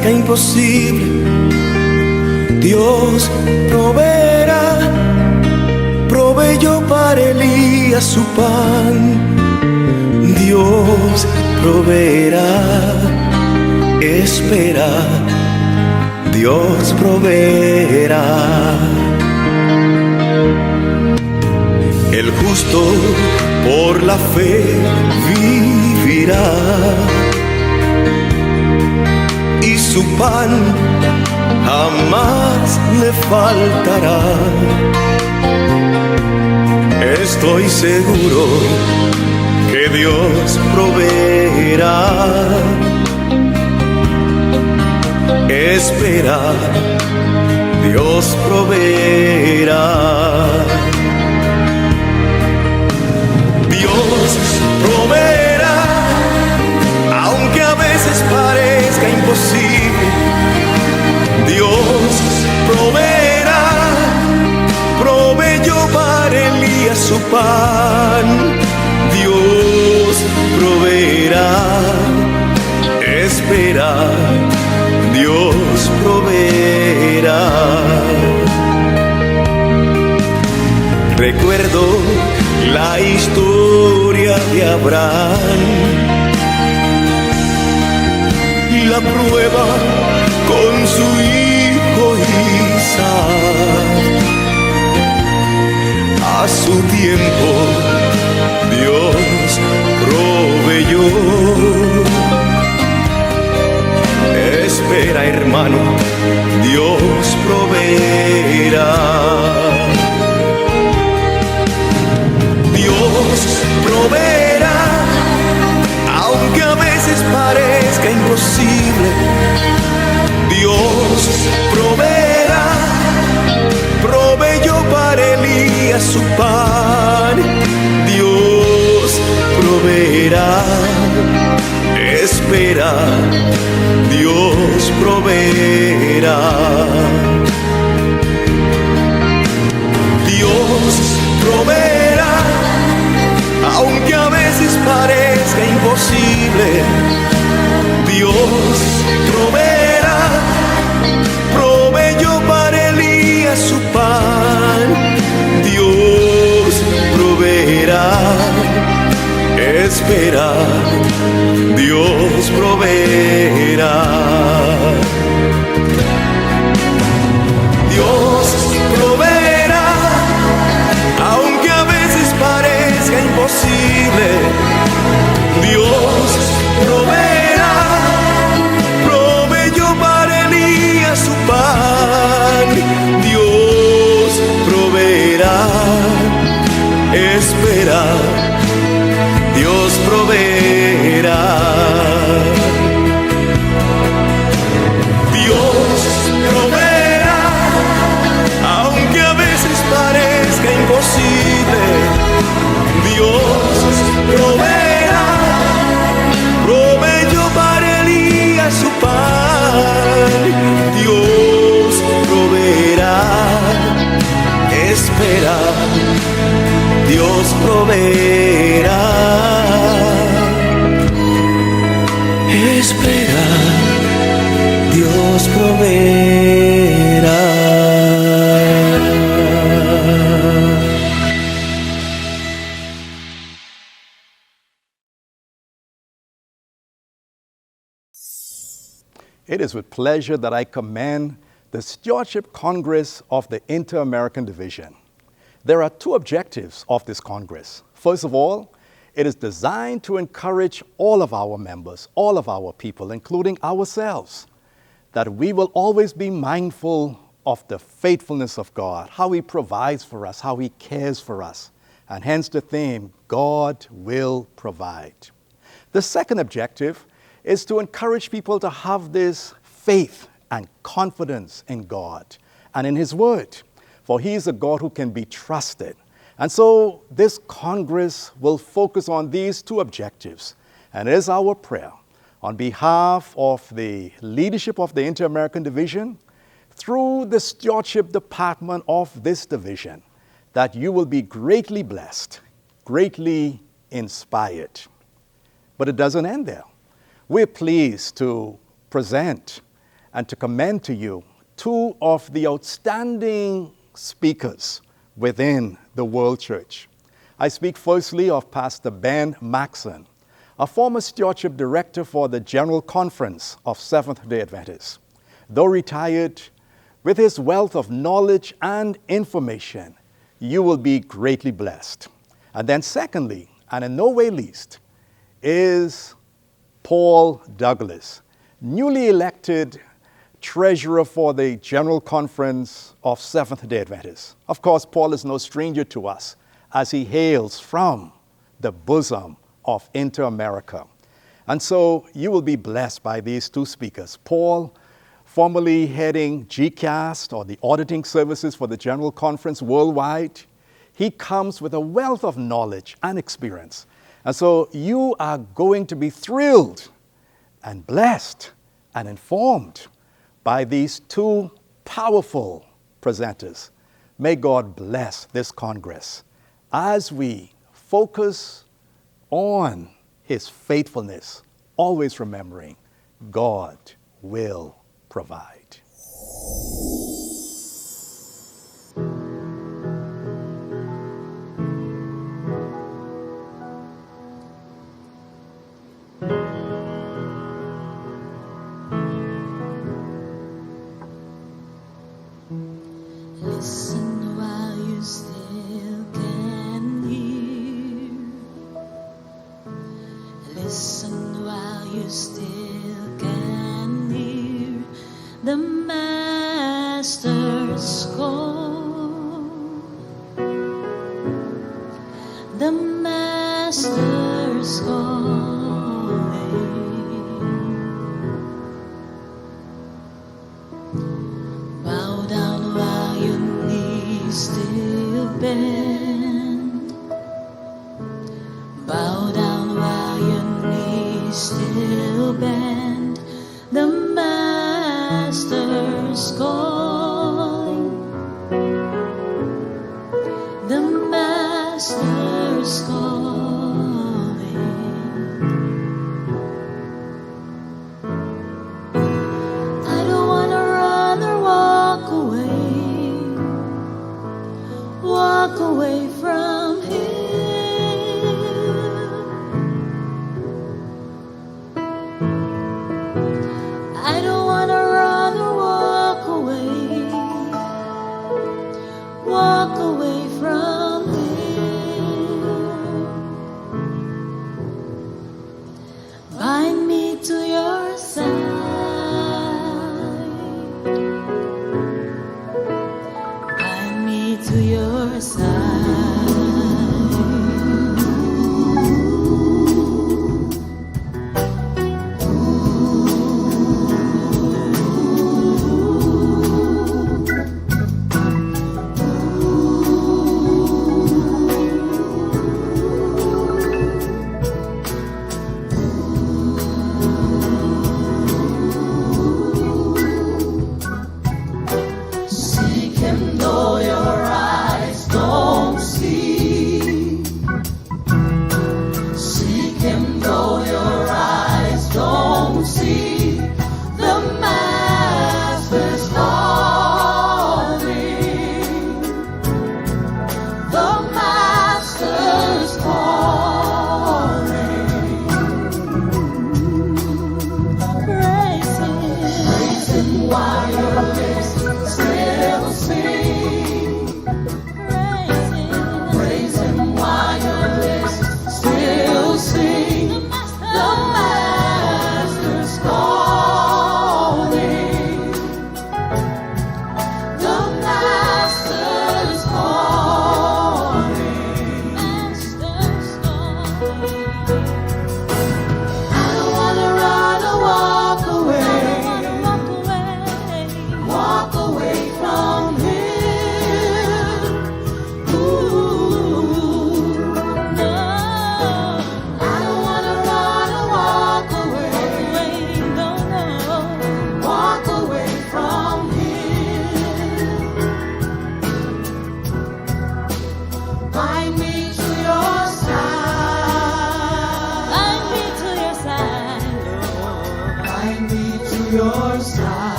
parezca imposible, Dios proveerá. Proveyó para Elías su pan. Dios proveerá. Espera, Dios proveerá. El justo por la fe vivirá, y su pan jamás le faltará. Estoy seguro que Dios proveerá. Espera, Dios proveerá. Dios proveerá, aunque a veces parezca imposible. Dios proveerá. Proveyó para Elías su pan. Dios proveerá. Espera, Dios proveerá. Recuerdo la historia de Abraham y la prueba con su hijo Isaac. A su tiempo Dios proveyó. Espera, hermano, Dios proveerá. Dios proveerá, aunque a veces parezca imposible. Dios proveerá. Proveyó para Elías su pan. Dios proveerá. Espera, Dios proveerá. Dios proveerá, aunque a veces parezca imposible. Dios proveerá. Proveyó para Elías su pan. Dios proveerá. Espera, Dios proveerá. Dios proveerá, aunque a veces parezca imposible. Dios proveerá. Proveyó para Elías su pan. Dios proveerá. Espera, Dios proveerá. Dios proveerá, aunque a veces parezca imposible. Dios proveerá. Proveyó para Elías su pan. Dios proveerá. Espera, Dios proveerá. Espera, Dios proveerá. It is with pleasure that I commend the Stewardship Congress of the Inter-American Division. There are two objectives of this Congress. First of all, it is designed to encourage all of our members, all of our people, including ourselves, that we will always be mindful of the faithfulness of God, how He provides for us, how He cares for us, and hence the theme, God will provide. The second objective is to encourage people to have this faith and confidence in God and in His Word, for He is a God who can be trusted. And so this Congress will focus on these two objectives, and it is our prayer on behalf of the leadership of the Inter-American Division, through the stewardship department of this division, that you will be greatly blessed, greatly inspired. But it doesn't end there. We're pleased to present and to commend to you two of the outstanding speakers within the World Church. I speak firstly of Pastor Ben Maxson, a former stewardship director for the General Conference of Seventh-day Adventists. Though retired, with his wealth of knowledge and information, you will be greatly blessed. And then secondly, and in no way least, is Paul Douglas, newly elected treasurer for the General Conference of Seventh-day Adventists. Of course, Paul is no stranger to us, as he hails from the bosom of Inter-America. And so you will be blessed by these two speakers. Paul, formerly heading GCAST, or the auditing services for the General Conference worldwide, he comes with a wealth of knowledge and experience. And so you are going to be thrilled and blessed and informed by these two powerful presenters. May God bless this Congress as we focus on His faithfulness, always remembering God will provide. Listen while you still can hear. Listen while you still can hear the Master's call. The Master's calling. Bow down while your knees still bend. Bow down while your knees still bend. The Master's calling. The Master's calling. I don't wanna run or walk away from Him. I don't wanna run or walk away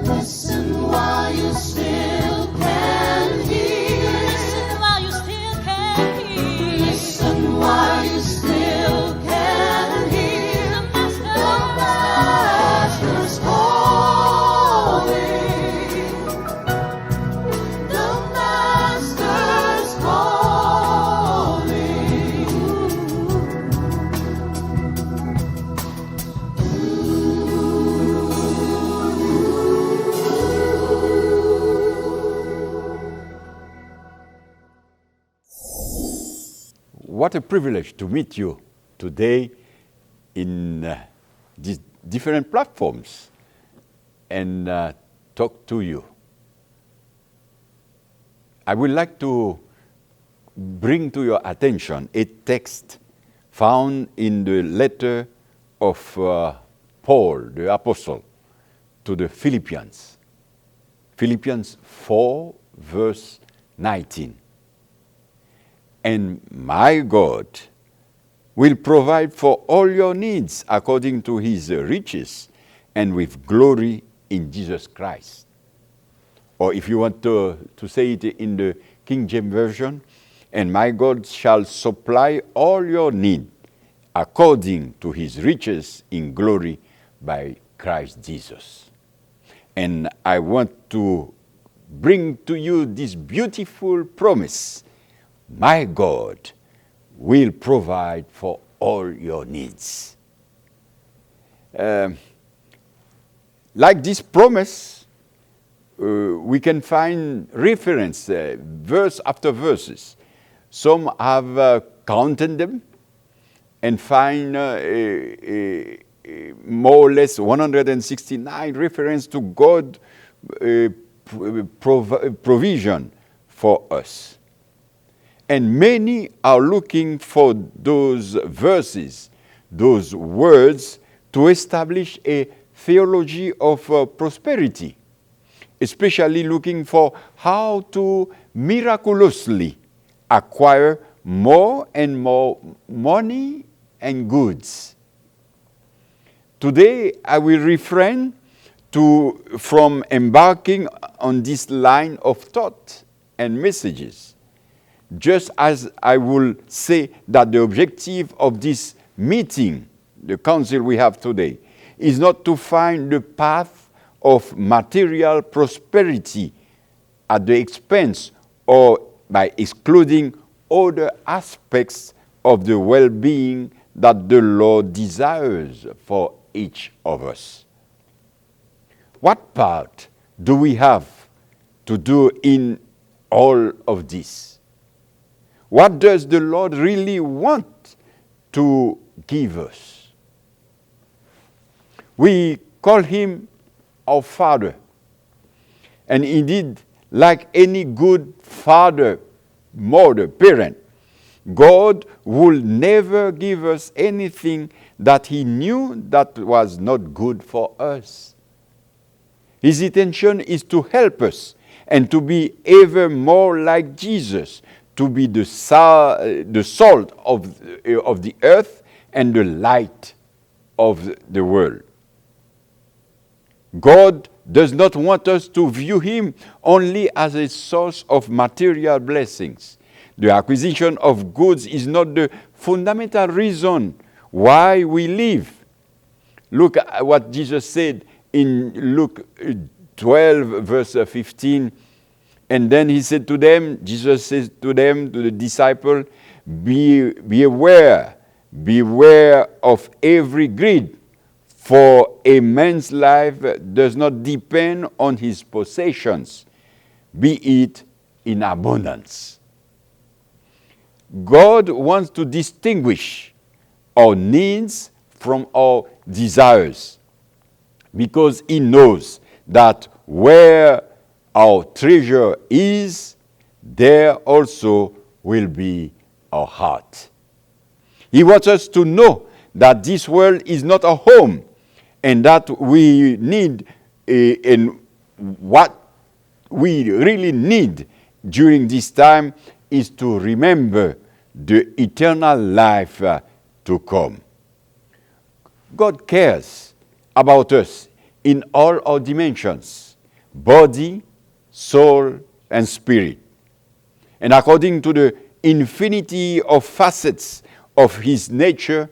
Listen while you still can hear. Listen while you still can hear. Listen while you still can hear. The Master's calling. The Master's What a privilege to meet you today in these different platforms and talk to you. I would like to bring to your attention a text found in the letter of Paul, the apostle, to the Philippians. Philippians 4, verse 19. And my God will provide for all your needs according to his riches and with glory in Jesus Christ. Or if you want to say it in the King James Version, and my God shall supply all your need according to his riches in glory by Christ Jesus. And I want to bring to you this beautiful promise. My God will provide for all your needs. Like this promise, we can find reference, verse after verses. Some have counted them and find more or less 169 reference to God provision for us. And many are looking for those verses, those words, to establish a theology of prosperity, especially looking for how to miraculously acquire more and more money and goods. Today, I will refrain from embarking on this line of thought and messages. Just as I will say that the objective of this meeting, the council we have today, is not to find the path of material prosperity at the expense or by excluding other aspects of the well-being that the Lord desires for each of us. What part do we have to do in all of this? What does the Lord really want to give us? We call him our Father. And indeed, like any good father, mother, parent, God will never give us anything that he knew that was not good for us. His intention is to help us and to be ever more like Jesus, to be the salt of the earth and the light of the world. God does not want us to view him only as a source of material blessings. The acquisition of goods is not the fundamental reason why we live. Look at what Jesus said in Luke 12, verse 15. And then he said to them, Jesus says to them, to the disciple, beware of every greed, for a man's life does not depend on his possessions, be it in abundance. God wants to distinguish our needs from our desires, because he knows that where our treasure is, there also will be our heart. He wants us to know that this world is not a home, and that we need, and what we really need during this time is to remember the eternal life to come. God cares about us in all our dimensions, body, soul, and spirit. And according to the infinity of facets of his nature,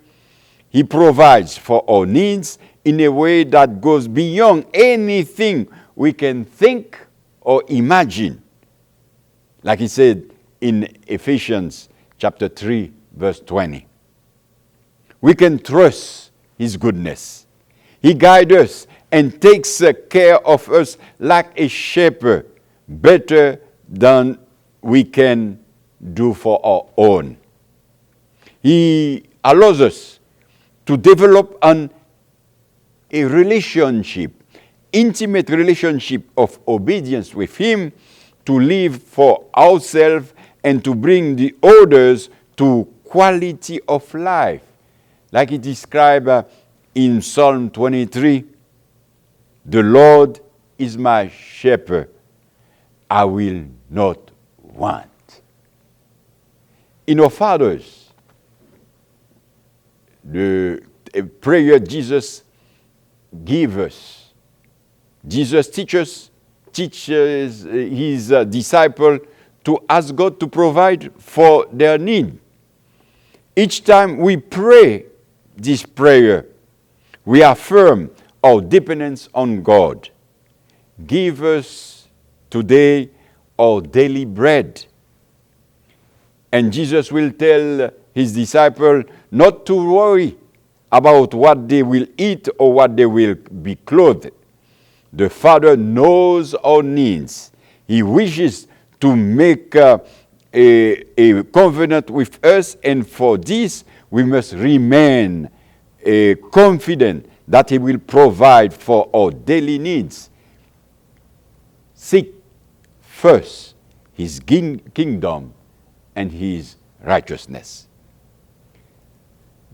he provides for our needs in a way that goes beyond anything we can think or imagine. Like he said in Ephesians chapter 3, verse 20. We can trust his goodness. He guides us and takes care of us like a shepherd, better than we can do for our own. He allows us to develop a relationship, intimate relationship of obedience with him, to live for ourselves and to bring the others to quality of life. Like it described in Psalm 23, the Lord is my shepherd, I will not want. In our fathers, the prayer Jesus gives us, Jesus teaches his disciple to ask God to provide for their need. Each time we pray this prayer, we affirm our dependence on God. Give us today our daily bread. And Jesus will tell his disciple not to worry about what they will eat or what they will be clothed. The Father knows our needs. He wishes to make a covenant with us, and for this we must remain confident that he will provide for our daily needs. Seek first his kingdom and his righteousness.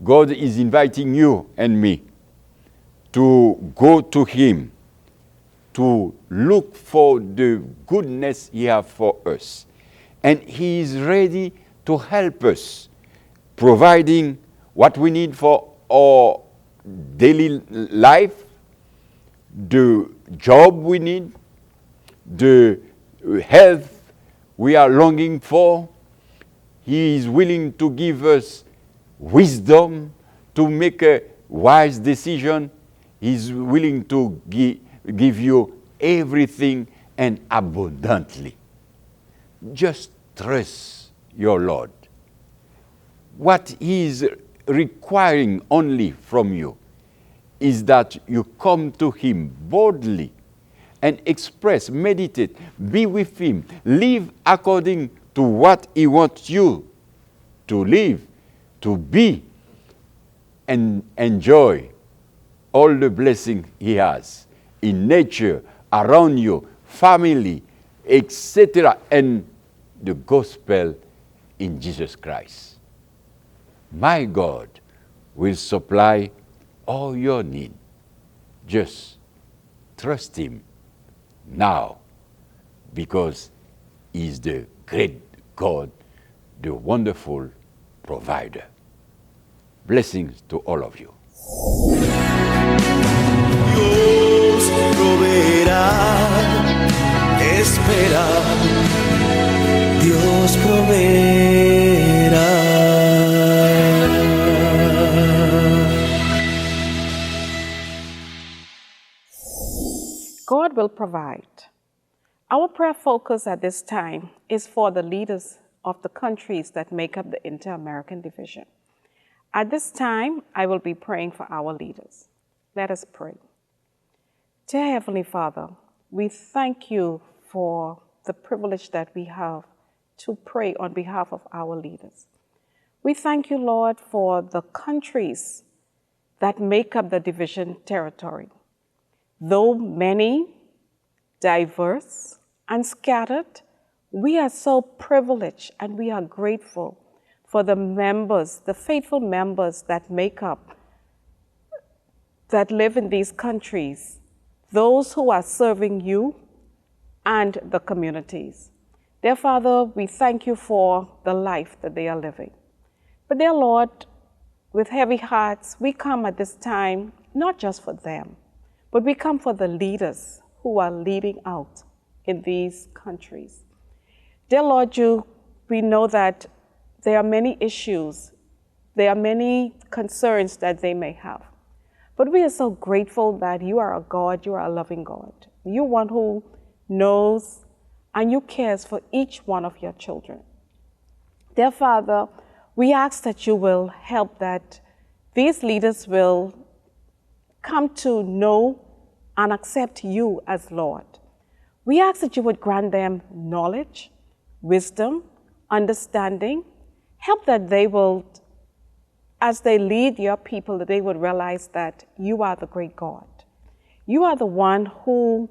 God is inviting you and me to go to him, to look for the goodness he has for us. And he is ready to help us, providing what we need for our daily life, the job we need, the health we are longing for. He is willing to give us wisdom to make a wise decision. He is willing to give you everything and abundantly. Just trust your Lord. What he is requiring only from you is that you come to him boldly and express, meditate, be with him, live according to what he wants you to live, to be, and enjoy all the blessing he has in nature, around you, family, etc., and the gospel in Jesus Christ. My God will supply all your need. Just trust him now, because he is the great God, the wonderful provider. Blessings to all of you. Dios proveerá, espera, Dios proveerá. God will provide. Our prayer focus at this time is for the leaders of the countries that make up the Inter-American Division. At this time, I will be praying for our leaders. Let us pray. Dear Heavenly Father, we thank you for the privilege that we have to pray on behalf of our leaders. We thank you, Lord, for the countries that make up the division territory. Though many, diverse, and scattered, we are so privileged and we are grateful for the members, the faithful members that make up, that live in these countries, those who are serving you and the communities. Dear Father, we thank you for the life that they are living. But dear Lord, with heavy hearts, we come at this time not just for them, but we come for the leaders who are leading out in these countries. Dear Lord, we know that there are many issues, there are many concerns that they may have. But we are so grateful that you are a God, you are a loving God. You're one who knows and you cares for each one of your children. Dear Father, we ask that you will help that these leaders will come to know and accept you as Lord. We ask that you would grant them knowledge, wisdom, understanding. Help that they will, as they lead your people, that they would realize that you are the great God. You are the one who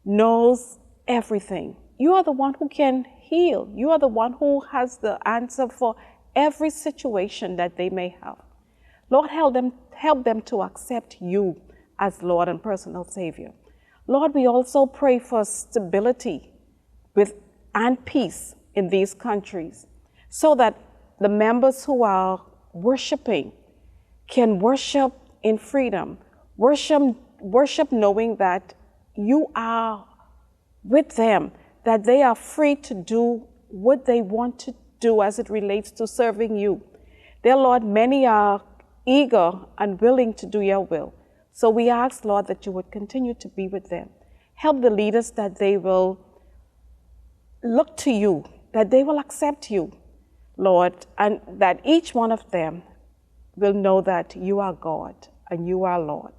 knows everything. You are the one who can heal. You are the one who has the answer for every situation that they may have. Lord, help them to accept you as Lord and personal Savior. Lord, we also pray for stability and peace in these countries so that the members who are worshiping can worship in freedom, worship knowing that you are with them, that they are free to do what they want to do as it relates to serving you. Dear Lord, many are eager and willing to do your will. So we ask, Lord, that you would continue to be with them. Help the leaders that they will look to you, that they will accept you, Lord, and that each one of them will know that you are God and you are Lord.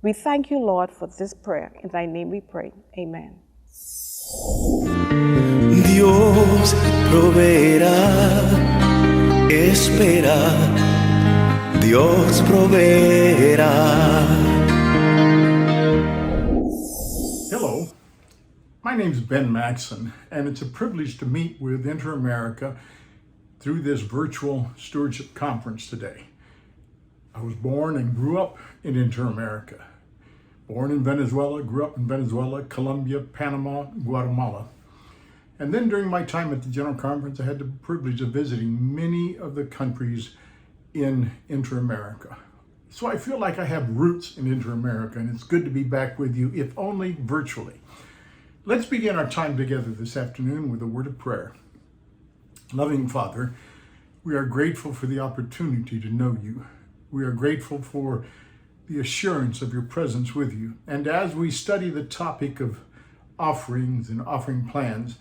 We thank you, Lord, for this prayer. In thy name we pray. Amen. Dios proveerá, espera, Dios proveerá. Hello, my name's Ben Maxson, and it's a privilege to meet with Inter-America through this virtual stewardship conference today. I was born and grew up in Inter-America. Born in Venezuela, grew up in Venezuela, Colombia, Panama, Guatemala. And then during my time at the General Conference, I had the privilege of visiting many of the countries in Inter-America. So I feel like I have roots in Inter-America, and it's good to be back with you, if only virtually. Let's begin our time together this afternoon with a word of prayer. Loving Father, we are grateful for the opportunity to know you. We are grateful for the assurance of your presence with you. And as we study the topic of offerings and offering plans,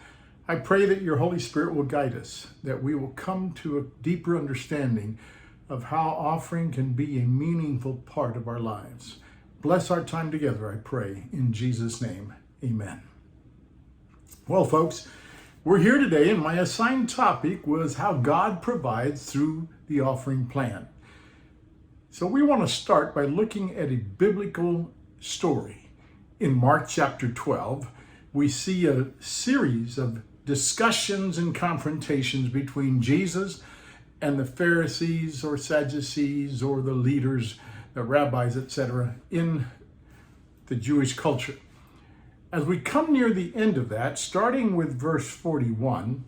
I pray that your Holy Spirit will guide us, that we will come to a deeper understanding of how offering can be a meaningful part of our lives. Bless our time together, I pray, in Jesus' name, amen. Well, folks, we're here today, and my assigned topic was how God provides through the offering plan. So we want to start by looking at a biblical story. In Mark chapter 12, we see a series of discussions and confrontations between Jesus and the Pharisees or Sadducees or the leaders, the rabbis, etc., in the Jewish culture. As we come near the end of that, starting with verse 41,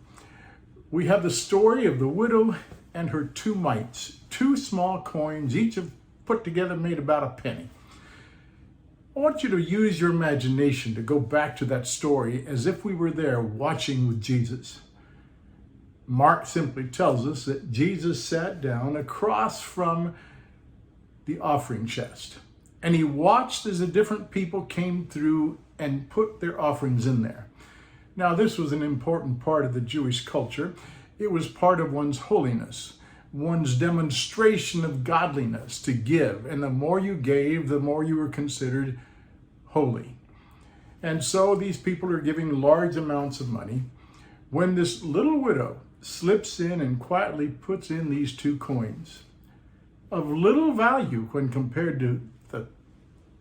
we have the story of the widow and her 2 mites, 2 small coins, each of put together made about a penny. I want you to use your imagination to go back to that story as if we were there watching with Jesus. Mark simply tells us that Jesus sat down across from the offering chest, and he watched as the different people came through and put their offerings in there. Now, this was an important part of the Jewish culture. It was part of one's holiness, one's demonstration of godliness to give. And the more you gave, the more you were considered holy. And so these people are giving large amounts of money when this little widow slips in and quietly puts in these 2 coins of little value when compared to the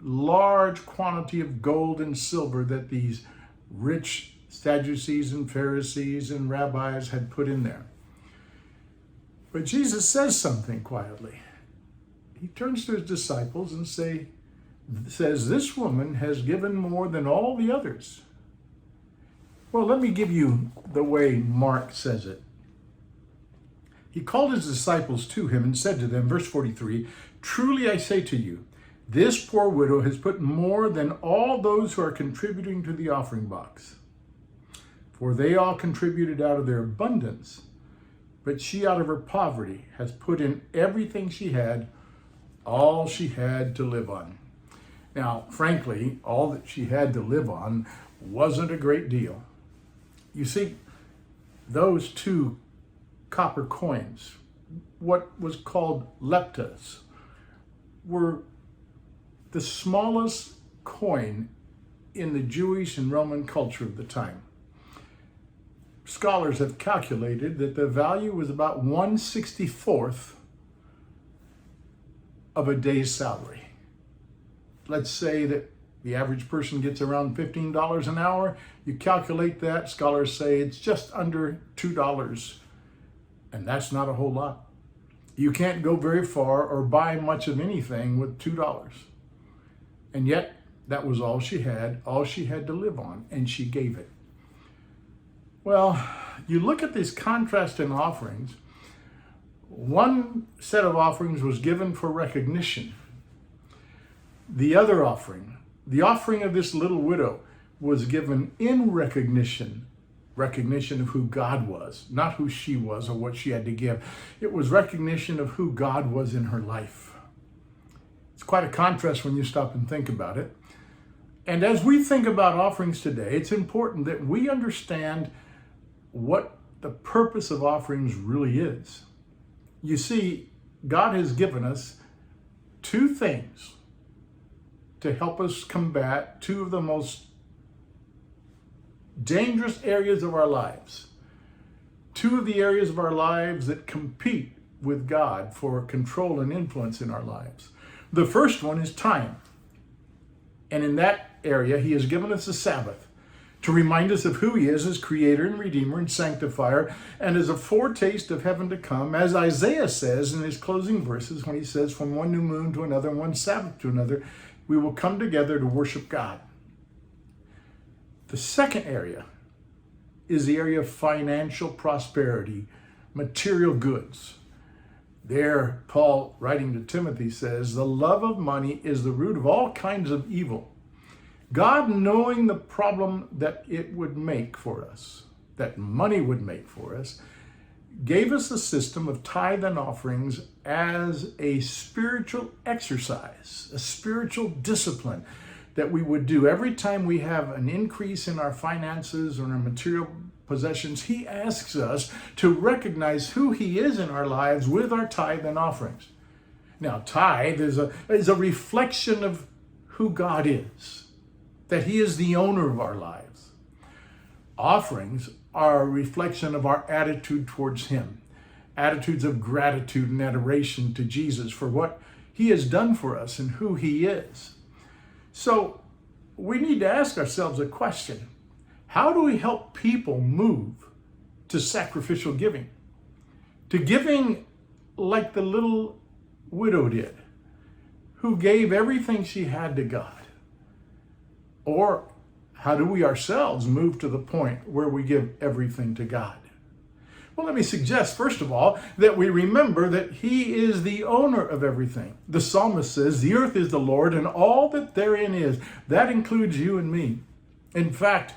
large quantity of gold and silver that these rich Sadducees and Pharisees and rabbis had put in there. But Jesus says something quietly. He turns to his disciples and says, this woman has given more than all the others. Well, let me give you the way Mark says it. He called his disciples to him and said to them, verse 43, "Truly I say to you, this poor widow has put more than all those who are contributing to the offering box. For they all contributed out of their abundance, but she out of her poverty has put in everything she had, all she had to live on." Now, frankly, all that she had to live on wasn't a great deal. You see, those 2 copper coins, what was called leptas, were the smallest coin in the Jewish and Roman culture of the time. Scholars have calculated that the value was about 1/64 of a day's salary. Let's say that the average person gets around $15 an hour. You calculate that, scholars say it's just under $2. And that's not a whole lot. You can't go very far or buy much of anything with $2. And yet, that was all she had to live on, and she gave it. Well, you look at this contrast in offerings. One set of offerings was given for recognition. The other offering, the offering of this little widow, was given in recognition of who God was, not who she was or what she had to give. It was recognition of who God was in her life. It's quite a contrast when you stop and think about it. And as we think about offerings today, it's important that we understand what the purpose of offerings really is. You see, God has given us 2 things to help us combat 2 of the most dangerous areas of our lives. 2 of the areas of our lives that compete with God for control and influence in our lives. The first one is time. And in that area, he has given us a Sabbath to remind us of who he is as creator and redeemer and sanctifier, and as a foretaste of heaven to come, as Isaiah says in his closing verses when he says, "From one new moon to another, one Sabbath to another, we will come together to worship God." The second area is the area of financial prosperity, material goods. There, Paul, writing to Timothy, says, "The love of money is the root of all kinds of evil." God, knowing the problem that it would make for us, that money would make for us, gave us a system of tithe and offerings as a spiritual exercise, a spiritual discipline that we would do every time we have an increase in our finances or in our material possessions. He asks us to recognize who he is in our lives with our tithe and offerings. Now, tithe is a reflection of who God is, that he is the owner of our lives. Offerings are a reflection of our attitude towards him, attitudes of gratitude and adoration to Jesus for what he has done for us and who he is. So we need to ask ourselves a question. How do we help people move to sacrificial giving? To giving like the little widow did, who gave everything she had to God? Or how do we ourselves move to the point where we give everything to God? Well, let me suggest, first of all, that we remember that he is the owner of everything. The psalmist says, "The earth is the Lord and all that therein is." That includes you and me. In fact,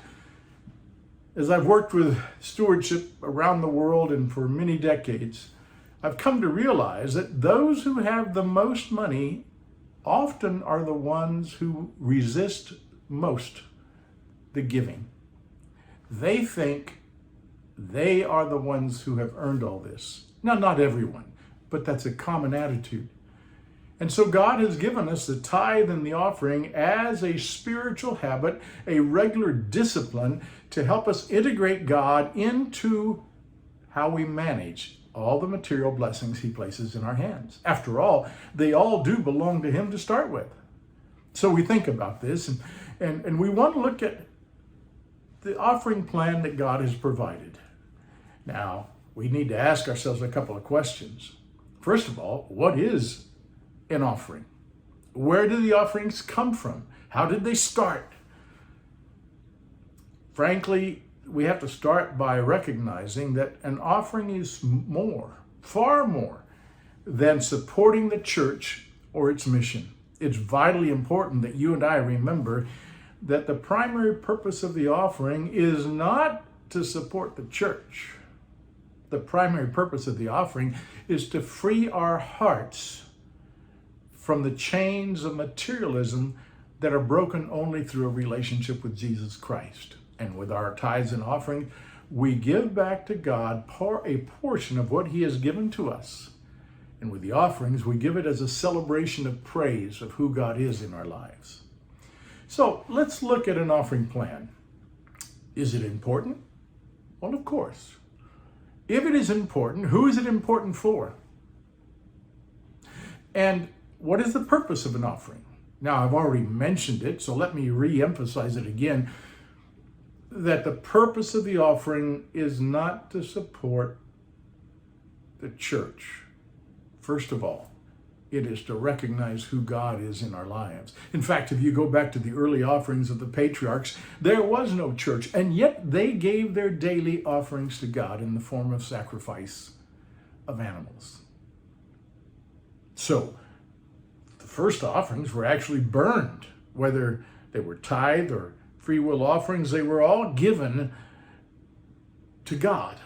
as I've worked with stewardship around the world and for many decades, I've come to realize that those who have the most money often are the ones who resist most the giving. They think they are the ones who have earned all this. Now, not everyone, but that's a common attitude. And so God has given us the tithe and the offering as a spiritual habit, a regular discipline to help us integrate God into how we manage all the material blessings he places in our hands. After all, they all do belong to him to start with. So we think about this, and we want to look at the offering plan that God has provided. Now, we need to ask ourselves a couple of questions. First of all, what is an offering? Where do the offerings come from? How did they start? Frankly, we have to start by recognizing that an offering is more, far more than supporting the church or its mission. It's vitally important that you and I remember that the primary purpose of the offering is not to support the church. The primary purpose of the offering is to free our hearts from the chains of materialism that are broken only through a relationship with Jesus Christ. And with our tithes and offering, we give back to God a portion of what he has given to us. And with the offerings, we give it as a celebration of praise of who God is in our lives. So let's look at an offering plan. Is it important? Well, of course. If it is important, who is it important for? And what is the purpose of an offering? Now, I've already mentioned it, so let me re-emphasize it again, that the purpose of the offering is not to support the church. First of all, it is to recognize who God is in our lives. In fact, if you go back to the early offerings of the patriarchs, there was no church, and yet they gave their daily offerings to God in the form of sacrifice of animals. So, the first offerings were actually burned, whether they were tithe or free will offerings, they were all given to God.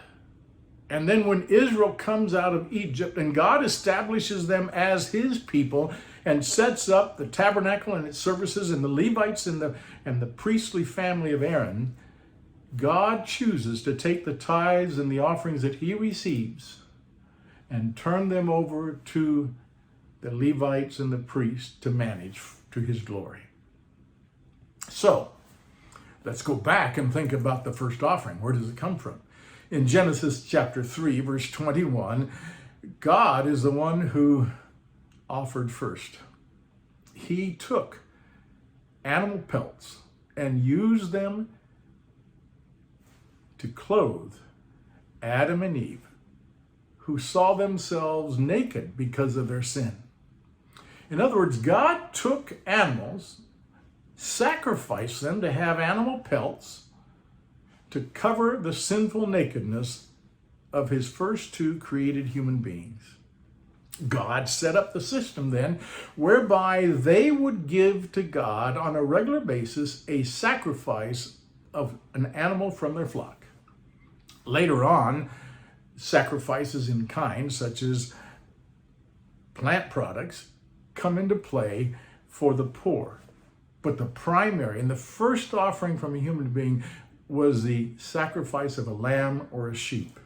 And then when Israel comes out of Egypt and God establishes them as his people and sets up the tabernacle and its services and the Levites and the priestly family of Aaron, God chooses to take the tithes and the offerings that he receives and turn them over to the Levites and the priests to manage to his glory. So, let's go back and think about the first offering. Where does it come from? In Genesis chapter 3, verse 21, God is the one who offered first. He took animal pelts and used them to clothe Adam and Eve, who saw themselves naked because of their sin. In other words, God took animals, sacrificed them to have animal pelts to cover the sinful nakedness of his first two created human beings. God set up the system then whereby they would give to God on a regular basis a sacrifice of an animal from their flock. Later on, sacrifices in kind, such as plant products, come into play for the poor. But the primary and the first offering from a human being was the sacrifice of a lamb or a sheep.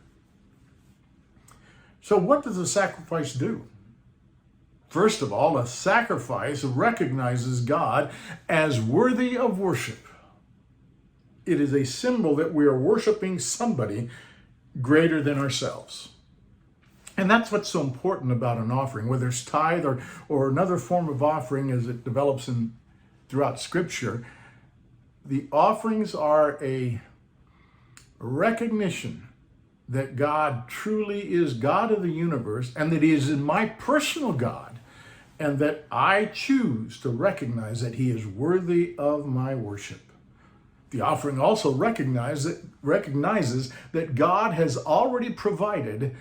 So what does a sacrifice do? First of all, a sacrifice recognizes God as worthy of worship. It is a symbol that we are worshiping somebody greater than ourselves. And that's what's so important about an offering, whether it's tithe or another form of offering as it develops throughout Scripture. The offerings are a recognition that God truly is God of the universe and that he is my personal God, and that I choose to recognize that he is worthy of my worship. The offering also recognizes that God has already provided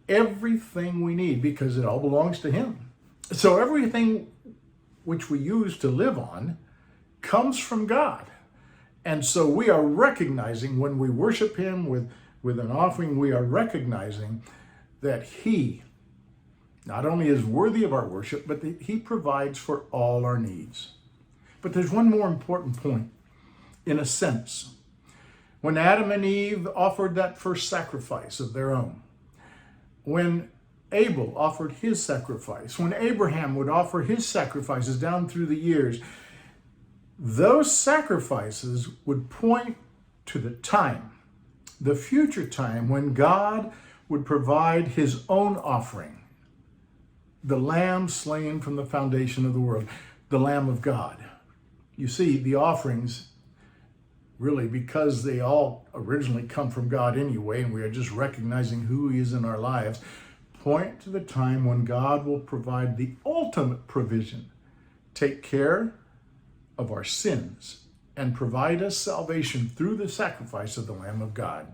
everything we need because it all belongs to him. So everything which we use to live on comes from God. And so we are recognizing when we worship him with an offering, we are recognizing that he not only is worthy of our worship, but that he provides for all our needs. But there's one more important point. In a sense, when Adam and Eve offered that first sacrifice of their own, when Abel offered his sacrifice, when Abraham would offer his sacrifices down through the years, those sacrifices would point to the time, the future time, when God would provide his own offering, the lamb slain from the foundation of the world, the Lamb of God. You see, the offerings, really, because they all originally come from God anyway, and we are just recognizing who he is in our lives, point to the time when God will provide the ultimate provision, take care of our sins, and provide us salvation through the sacrifice of the Lamb of God.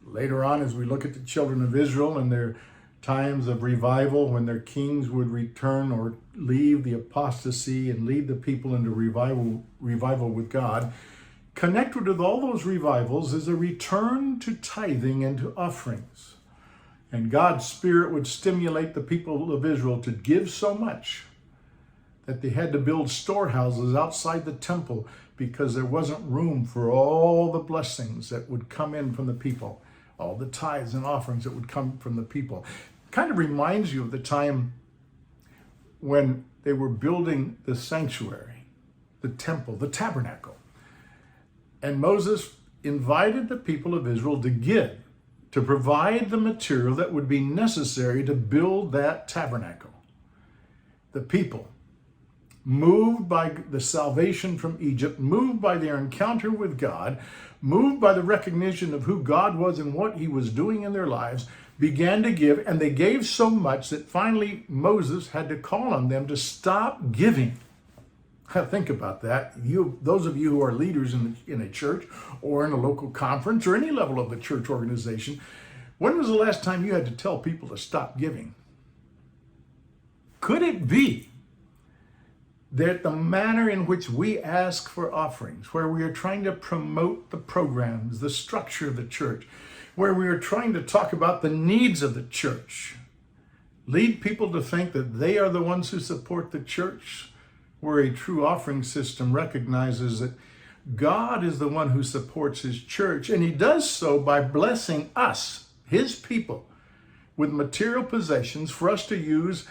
Later on, as we look at the children of Israel and their times of revival, when their kings would return or leave the apostasy and lead the people into revival with God, connected with all those revivals is a return to tithing and to offerings. And God's Spirit would stimulate the people of Israel to give so much that they had to build storehouses outside the temple because there wasn't room for all the blessings that would come in from the people, all the tithes and offerings that would come from the people. Kind of reminds you of the time when they were building the sanctuary, the temple, the tabernacle. And Moses invited the people of Israel to give, to provide the material that would be necessary to build that tabernacle. The people, moved by the salvation from Egypt, moved by their encounter with God, moved by the recognition of who God was and what he was doing in their lives, began to give, and they gave so much that finally Moses had to call on them to stop giving. Think about that. Those of you who are leaders in a church or in a local conference or any level of the church organization, when was the last time you had to tell people to stop giving? Could it be that the manner in which we ask for offerings, where we are trying to promote the programs, the structure of the church, where we are trying to talk about the needs of the church, lead people to think that they are the ones who support the church, where a true offering system recognizes that God is the one who supports his church, and he does so by blessing us, his people, with material possessions for us to use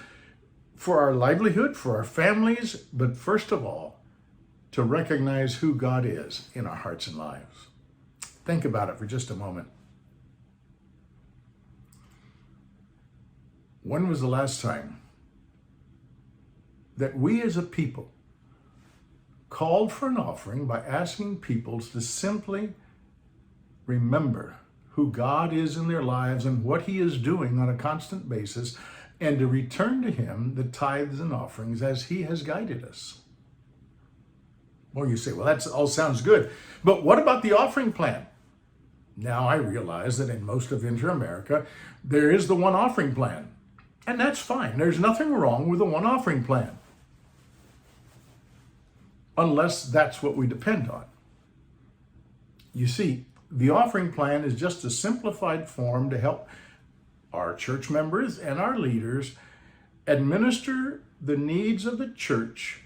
for our livelihood, for our families, but first of all, to recognize who God is in our hearts and lives. Think about it for just a moment. When was the last time that we as a people called for an offering by asking people to simply remember who God is in their lives and what he is doing on a constant basis, and to return to him the tithes and offerings as he has guided us? Well, you say, well, that all sounds good, but what about the offering plan? Now I realize that in most of Inter-America, there is the one offering plan, and that's fine. There's nothing wrong with the one offering plan, unless that's what we depend on. You see, the offering plan is just a simplified form to help our church members and our leaders administer the needs of the church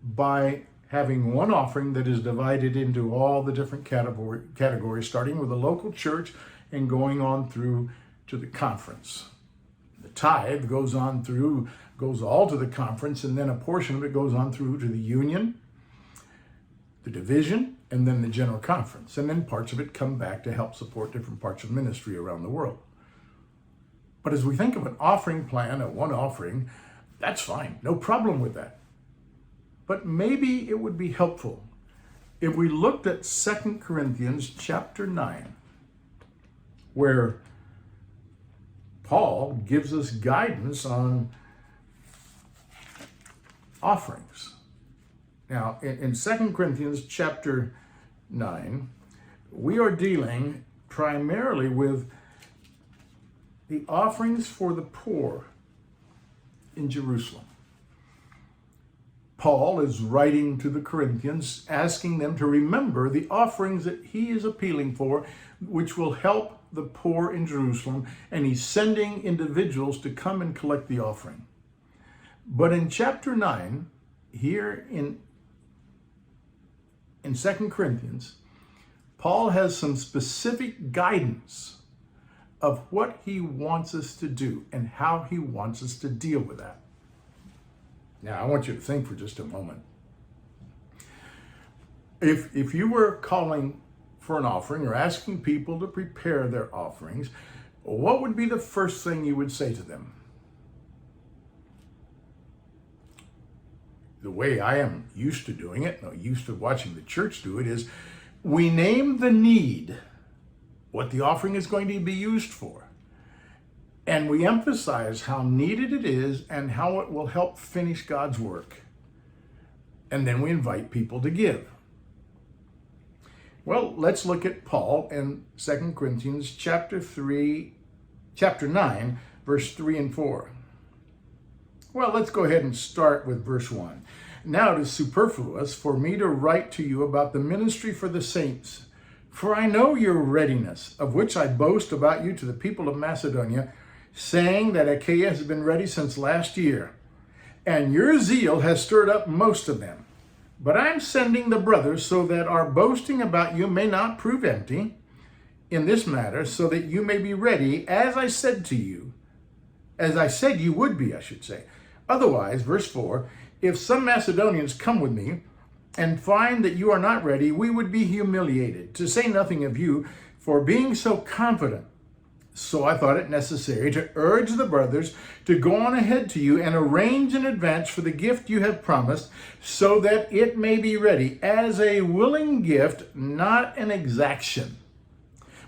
by having one offering that is divided into all the different categories, starting with the local church and going on through to the conference. The tithe goes all to the conference, and then a portion of it goes on through to the union, the division, and then the general conference. And then parts of it come back to help support different parts of ministry around the world. But as we think of an offering plan, a one offering, that's fine. No problem with that. But maybe it would be helpful if we looked at 2 Corinthians chapter 9, where Paul gives us guidance on offerings. Now, in 2 Corinthians chapter 9, we are dealing primarily with the offerings for the poor in Jerusalem. Paul is writing to the Corinthians, asking them to remember the offerings that he is appealing for, which will help the poor in Jerusalem, and he's sending individuals to come and collect the offering. But in chapter 9, here in 2 Corinthians, Paul has some specific guidance of what he wants us to do and how he wants us to deal with that. Now, I want you to think for just a moment. If you were calling for an offering or asking people to prepare their offerings, what would be the first thing you would say to them? The way I am used to doing it, used to watching the church do it, is we name the need, what the offering is going to be used for. And we emphasize how needed it is and how it will help finish God's work. And then we invite people to give. Well, let's look at Paul in 2 Corinthians chapter 9, verse 3 and 4. Well, let's go ahead and start with verse 1. Now it is superfluous for me to write to you about the ministry for the saints, for I know your readiness, of which I boast about you to the people of Macedonia, saying that Achaia has been ready since last year, and your zeal has stirred up most of them. But I'm sending the brothers so that our boasting about you may not prove empty in this matter, so that you may be ready, as I said you would be, I should say. Otherwise, verse 4, if some Macedonians come with me and find that you are not ready, we would be humiliated, to say nothing of you, for being so confident. So I thought it necessary to urge the brothers to go on ahead to you and arrange in advance for the gift you have promised, so that it may be ready as a willing gift, not an exaction.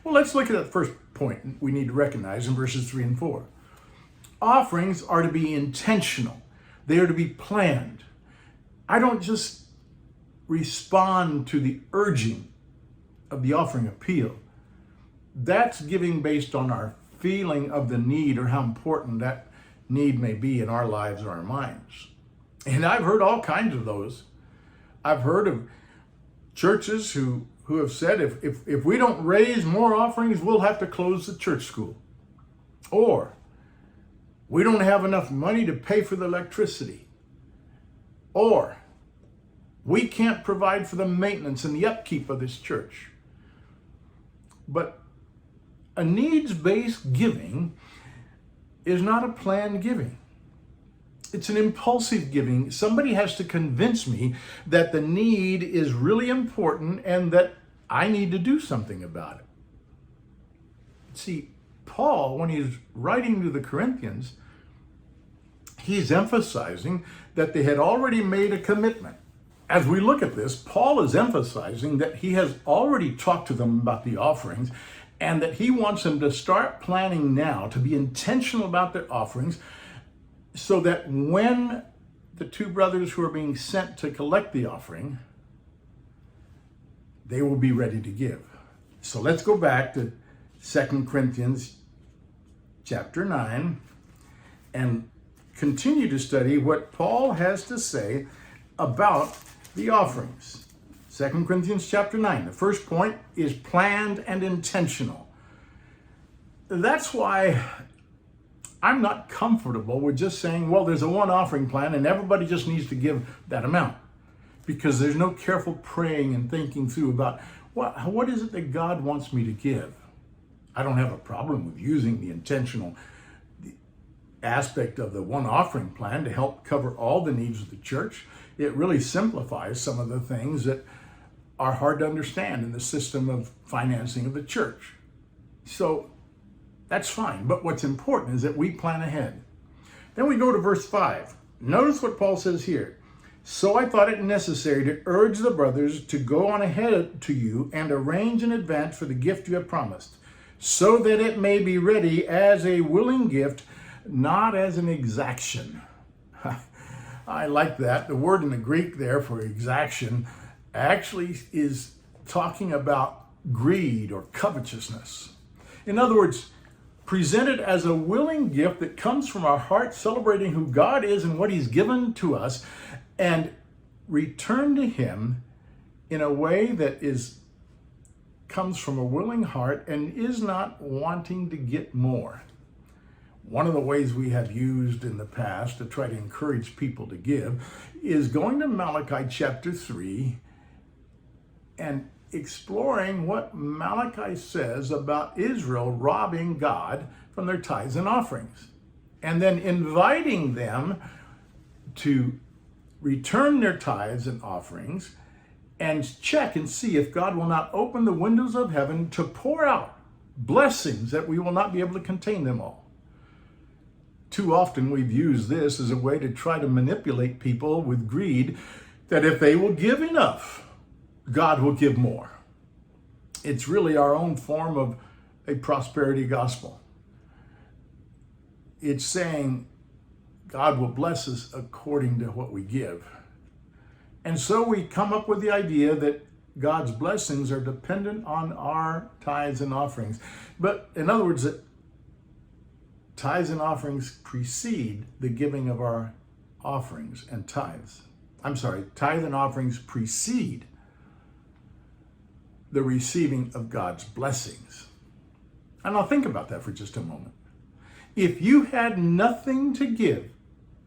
Well, let's look at that first point we need to recognize in verses 3 and 4. Offerings are to be intentional. They are to be planned. I don't just respond to the urging of the offering appeal. That's giving based on our feeling of the need or how important that need may be in our lives or our minds. And I've heard all kinds of those. I've heard of churches who have said, if we don't raise more offerings, we'll have to close the church school. Or, we don't have enough money to pay for the electricity. Or, we can't provide for the maintenance and the upkeep of this church. But a needs-based giving is not a planned giving. It's an impulsive giving. Somebody has to convince me that the need is really important and that I need to do something about it. See, Paul, when he's writing to the Corinthians, he's emphasizing that they had already made a commitment. As we look at this, Paul is emphasizing that he has already talked to them about the offerings and that he wants them to start planning now, to be intentional about their offerings, so that when the two brothers who are being sent to collect the offering, they will be ready to give. So let's go back to 2 Corinthians chapter 9 and continue to study what Paul has to say about the offerings. 2 Corinthians chapter 9. The first point is planned and intentional. That's why I'm not comfortable with just saying, well, there's a one offering plan and everybody just needs to give that amount. Because there's no careful praying and thinking through about what is it that God wants me to give. I don't have a problem with using the intentional aspect of the one offering plan to help cover all the needs of the church. It really simplifies some of the things that are hard to understand in the system of financing of the church. So that's fine. But what's important is that we plan ahead. Then we go to verse 5. Notice what Paul says here. So I thought it necessary to urge the brothers to go on ahead to you and arrange in advance for the gift you have promised, so that it may be ready as a willing gift, not as an exaction. I like that. The word in the Greek there for exaction actually is talking about greed or covetousness. In other words, present it as a willing gift that comes from our heart, celebrating who God is and what he's given to us, and return to him in a way that comes from a willing heart and is not wanting to get more. One of the ways we have used in the past to try to encourage people to give is going to Malachi chapter 3 and exploring what Malachi says about Israel robbing God from their tithes and offerings, and then inviting them to return their tithes and offerings and check and see if God will not open the windows of heaven to pour out blessings that we will not be able to contain them all. Too often we've used this as a way to try to manipulate people with greed, that if they will give enough, God will give more. It's really our own form of a prosperity gospel. It's saying God will bless us according to what we give. And so we come up with the idea that God's blessings are dependent on our tithes and offerings. But in other words, tithes and offerings precede the giving of our offerings and tithes. I'm sorry, tithe and offerings precede the receiving of God's blessings. And I'll think about that for just a moment. If you had nothing to give,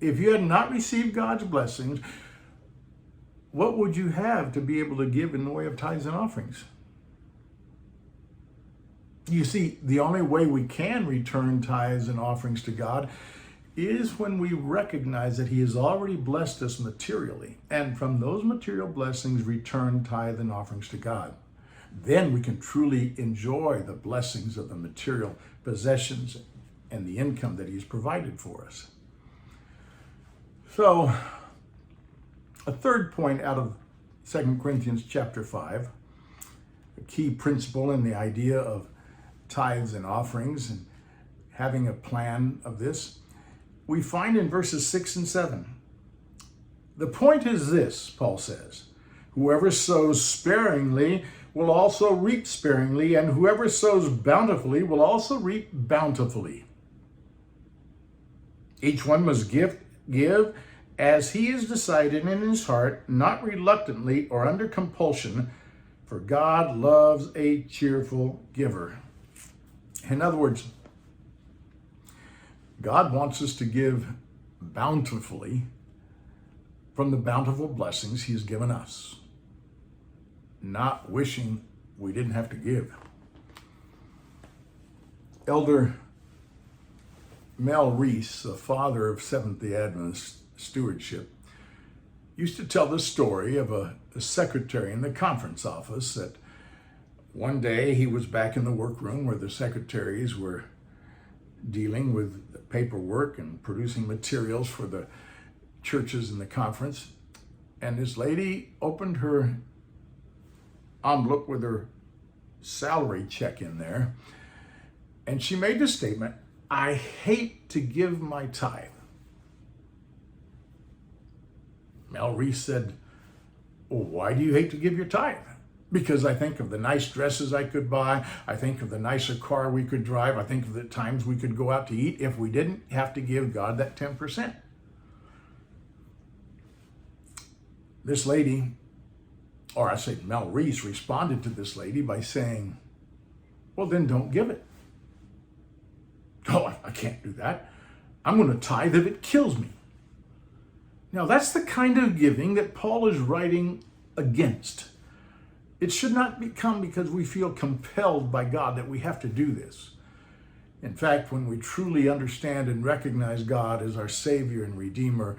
if you had not received God's blessings, what would you have to be able to give in the way of tithes and offerings? You see, the only way we can return tithes and offerings to God is when we recognize that He has already blessed us materially, and from those material blessings return tithe and offerings to God. Then we can truly enjoy the blessings of the material possessions and the income that He's provided for us. So, a third point out of 2 Corinthians chapter 5, a key principle in the idea of tithes and offerings and having a plan of this, we find in verses 6 and 7. The point is this, Paul says, whoever sows sparingly will also reap sparingly, and whoever sows bountifully will also reap bountifully. Each one must give as he has decided in his heart, not reluctantly or under compulsion, for God loves a cheerful giver. In other words, God wants us to give bountifully from the bountiful blessings He's given us, not wishing we didn't have to give. Elder Mel Reese, the father of Seventh-day Adventist stewardship, used to tell the story of a secretary in the conference office that one day he was back in the workroom where the secretaries were dealing with the paperwork and producing materials for the churches in the conference. And this lady opened her envelope with her salary check in there, and she made the statement, "I hate to give my tithe." Mel Reese said, "Well, why do you hate to give your tithe?" "Because I think of the nice dresses I could buy. I think of the nicer car we could drive. I think of the times we could go out to eat if we didn't have to give God that 10%. This lady, or I say Mel Reese, responded to this lady by saying, "Well, then don't give it." "Oh, I can't do that. I'm going to tithe if it kills me." Now, that's the kind of giving that Paul is writing against. It should not become because we feel compelled by God that we have to do this. In fact, when we truly understand and recognize God as our Savior and Redeemer,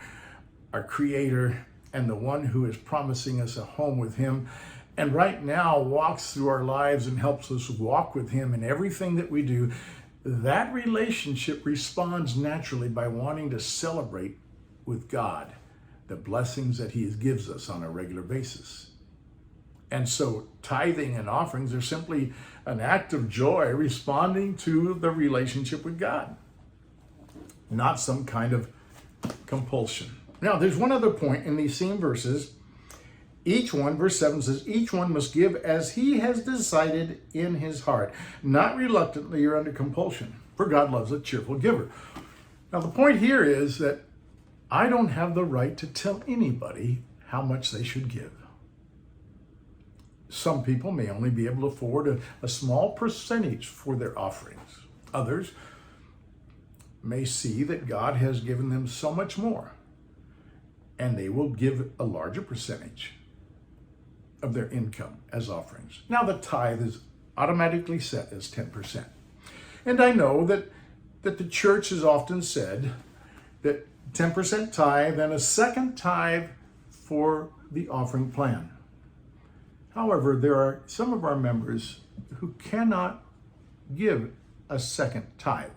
our Creator, and the one who is promising us a home with Him, and right now walks through our lives and helps us walk with Him in everything that we do, that relationship responds naturally by wanting to celebrate with God the blessings that He gives us on a regular basis. And so tithing and offerings are simply an act of joy responding to the relationship with God, not some kind of compulsion. Now, there's one other point in these same verses. Each one, verse 7 says, each one must give as he has decided in his heart, not reluctantly or under compulsion, for God loves a cheerful giver. Now, the point here is that I don't have the right to tell anybody how much they should give. Some people may only be able to afford a small percentage for their offerings. Others may see that God has given them so much more, and they will give a larger percentage of their income as offerings. Now, the tithe is automatically set as 10%. And I know that the church has often said that 10% tithe and a second tithe for the offering plan. However, there are some of our members who cannot give a second tithe,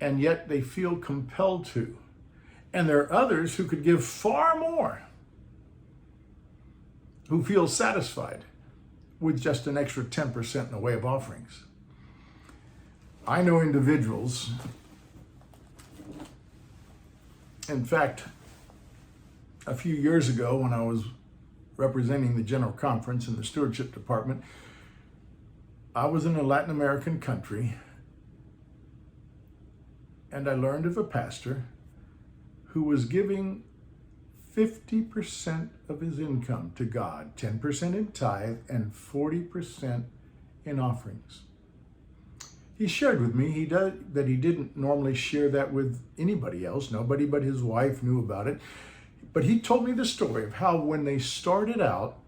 and yet they feel compelled to. And there are others who could give far more, who feel satisfied with just an extra 10% in the way of offerings. I know individuals, in fact, a few years ago when I was representing the General Conference in the Stewardship Department. I was in a Latin American country, and I learned of a pastor who was giving 50% of his income to God, 10% in tithe and 40% in offerings. He shared with me that he didn't normally share that with anybody else. Nobody but his wife knew about it. But he told me the story of how when they started out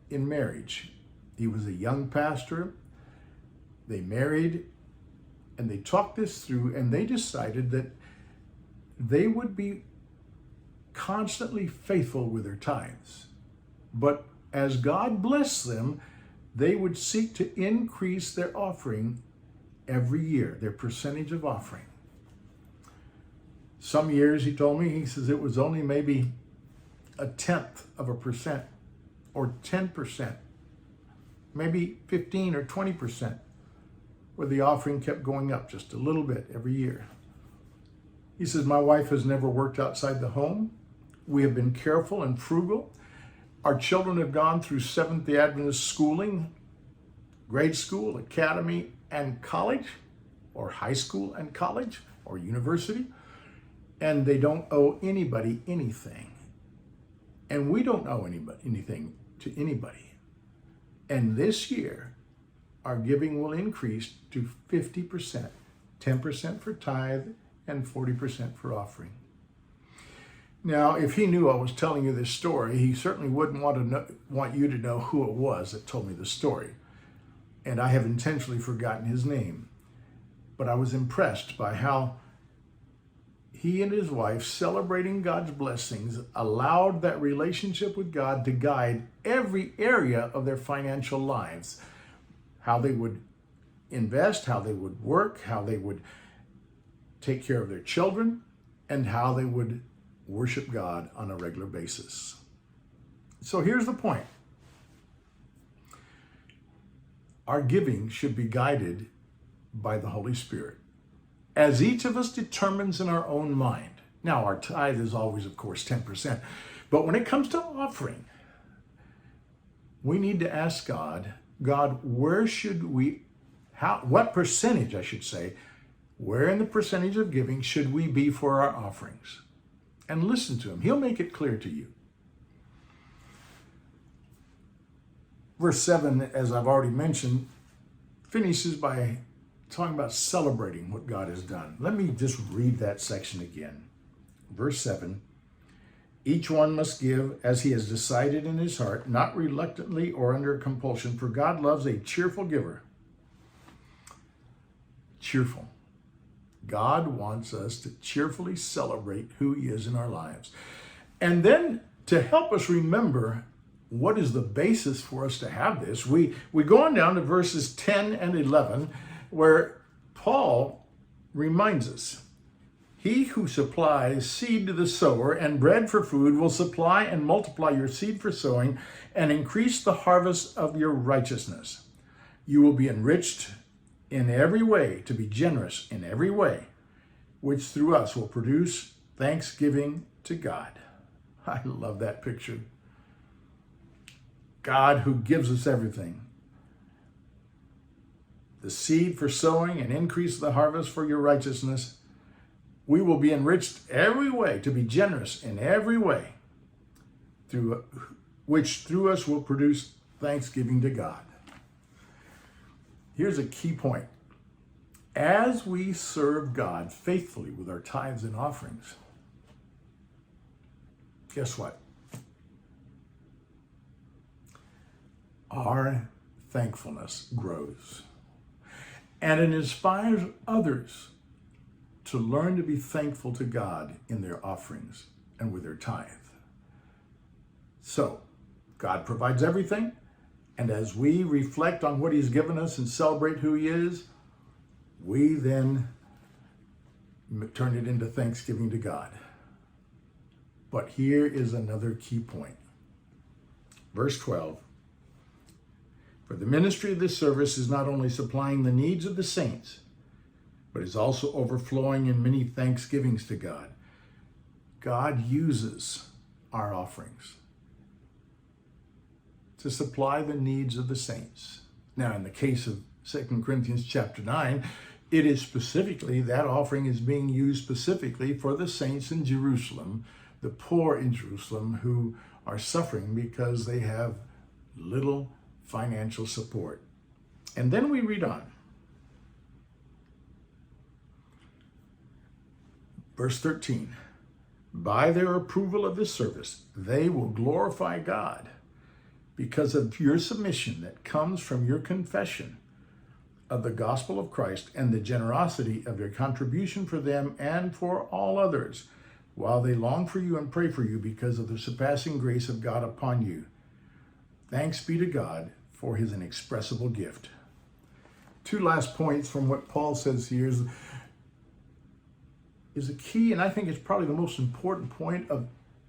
in marriage, he was a young pastor, they married, and they talked this through, and they decided that they would be constantly faithful with their tithes. But as God blessed them, they would seek to increase their offering every year, their percentage of offering. Some years, he told me, he says it was only maybe 0.1% or 10%, maybe 15 or 20%, where the offering kept going up just a little bit every year. He says, my wife has never worked outside the home. We have been careful and frugal. Our children have gone through Seventh-day Adventist schooling, grade school, academy, and college, or high school and college, or university, and they don't owe anybody anything. And we don't owe anything to anybody. And this year, our giving will increase to 50%, 10% for tithe and 40% for offering. Now, if he knew I was telling you this story, he certainly wouldn't want you to know who it was that told me the story. And I have intentionally forgotten his name. But I was impressed by how he and his wife, celebrating God's blessings, allowed that relationship with God to guide every area of their financial lives. How they would invest, how they would work, how they would take care of their children, and how they would worship God on a regular basis. So here's the point. Our giving should be guided by the Holy Spirit, as each of us determines in our own mind. Now, our tithe is always, of course, 10%. But when it comes to offering, we need to ask God, where should we, what percentage, I should say, where in the percentage of giving should we be for our offerings? And listen to him. He'll make it clear to you. Verse 7, as I've already mentioned, finishes by talking about celebrating what God has done. Let me just read that section again. Verse 7, each one must give as he has decided in his heart, not reluctantly or under compulsion, for God loves a cheerful giver. Cheerful. God wants us to cheerfully celebrate who he is in our lives. And then to help us remember what is the basis for us to have this, we go on down to verses 10 and 11, where Paul reminds us, he who supplies seed to the sower and bread for food will supply and multiply your seed for sowing and increase the harvest of your righteousness. You will be enriched in every way, to be generous in every way, which through us will produce thanksgiving to God. I love that picture. God who gives us everything. The seed for sowing and increase the harvest for your righteousness. We will be enriched every way, to be generous in every way, which through us will produce thanksgiving to God. Here's a key point. As we serve God faithfully with our tithes and offerings, guess what? Our thankfulness grows. And it inspires others to learn to be thankful to God in their offerings and with their tithe. So, God provides everything, and as we reflect on what he's given us and celebrate who he is, we then turn it into thanksgiving to God. But here is another key point. Verse 12. For the ministry of this service is not only supplying the needs of the saints, but is also overflowing in many thanksgivings to God. God uses our offerings. to supply the needs of the saints. Now, in the case of 2 Corinthians chapter 9, it is specifically, that offering is being used specifically for the saints in Jerusalem, the poor in Jerusalem who are suffering because they have little financial support. And then we read on. Verse 13, by their approval of this service, they will glorify God because of your submission that comes from your confession of the gospel of Christ and the generosity of your contribution for them and for all others, while they long for you and pray for you because of the surpassing grace of God upon you. Thanks be to God for his inexpressible gift. Two last points from what Paul says here is a key, and I think it's probably the most important point of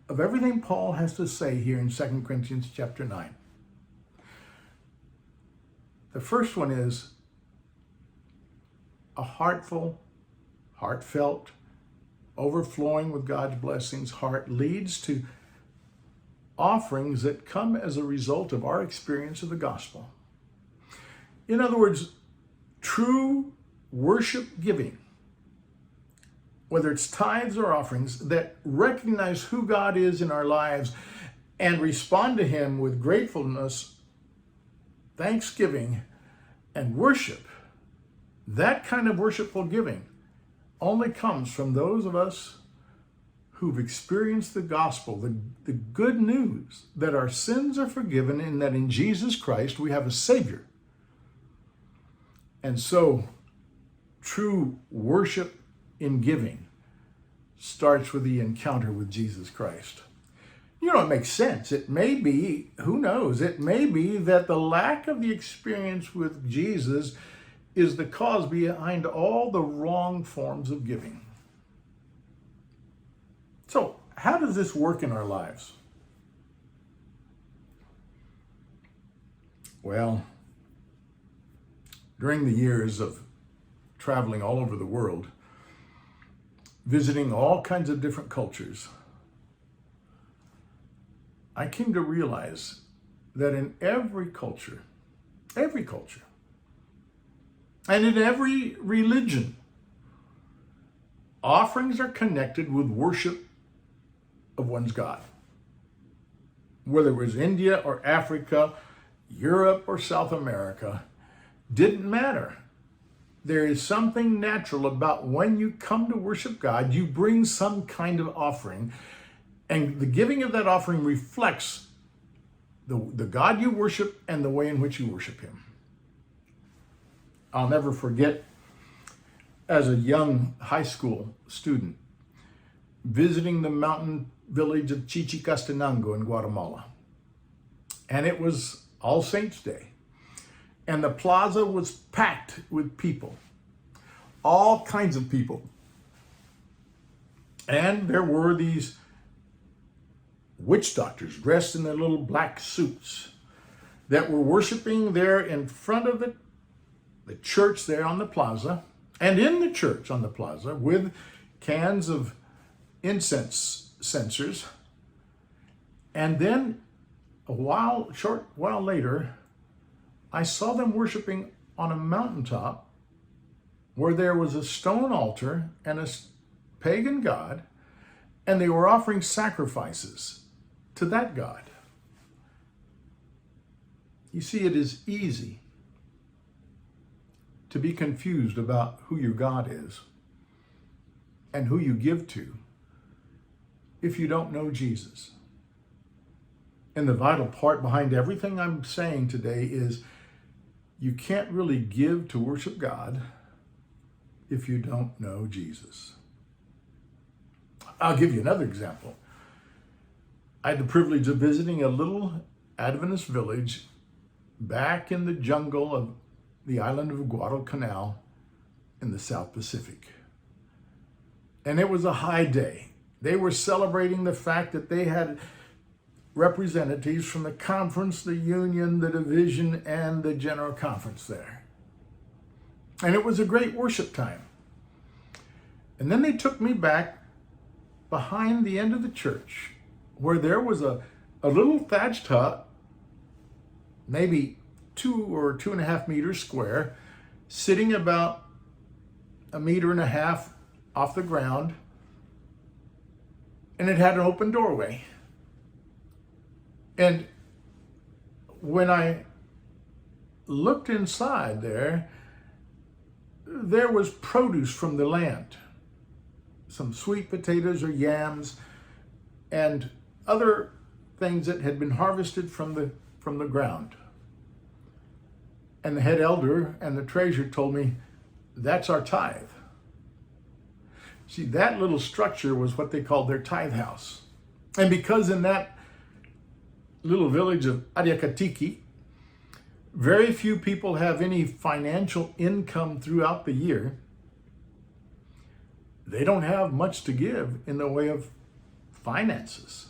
everything Paul has to say here in 2 Corinthians chapter 9. The first one is a heartfelt, overflowing with God's blessings heart leads to offerings that come as a result of our experience of the gospel. In other words, true worship giving, whether it's tithes or offerings that recognize who God is in our lives and respond to him with gratefulness, thanksgiving, and worship, that kind of worshipful giving only comes from those of us who've experienced the gospel, the good news that our sins are forgiven and that in Jesus Christ we have a Savior. And so, true worship in giving starts with the encounter with Jesus Christ. You know, it makes sense. It may be, who knows, it may be that the lack of the experience with Jesus is the cause behind all the wrong forms of giving. So, how does this work in our lives? Well, during the years of traveling all over the world, visiting all kinds of different cultures, I came to realize that in every culture, and in every religion, offerings are connected with worship of one's God. Whether it was India or Africa, Europe or South America, didn't matter. There is something natural about when you come to worship God, you bring some kind of offering, and the giving of that offering reflects the God you worship and the way in which you worship him. I'll never forget, as a young high school student, visiting the mountain village of Chichicastenango in Guatemala. And it was All Saints' Day. And the plaza was packed with people, all kinds of people. And there were these witch doctors dressed in their little black suits that were worshiping there in front of the church there on the plaza, and in the church on the plaza with cans of incense censers. And then a short while later, I saw them worshiping on a mountaintop where there was a stone altar and a pagan god, and they were offering sacrifices to that god. You see, it is easy to be confused about who your God is and who you give to if you don't know Jesus. And the vital part behind everything I'm saying today is you can't really give to worship God if you don't know Jesus. I'll give you another example. I had the privilege of visiting a little Adventist village back in the jungle of the island of Guadalcanal in the South Pacific. And it was a high day. They were celebrating the fact that they had representatives from the conference, the union, the division, and the general conference there. And it was a great worship time. And then they took me back behind the end of the church where there was a little thatched hut maybe 2 or 2.5 meters square, sitting about 1.5 meters off the ground, and it had an open doorway. And when I looked inside there was produce from the land, some sweet potatoes or yams, and other things that had been harvested from the ground. And the head elder and the treasurer told me, that's our tithe. See, that little structure was what they called their tithe house. And because in that little village of Ariacatiki, very few people have any financial income throughout the year, they don't have much to give in the way of finances.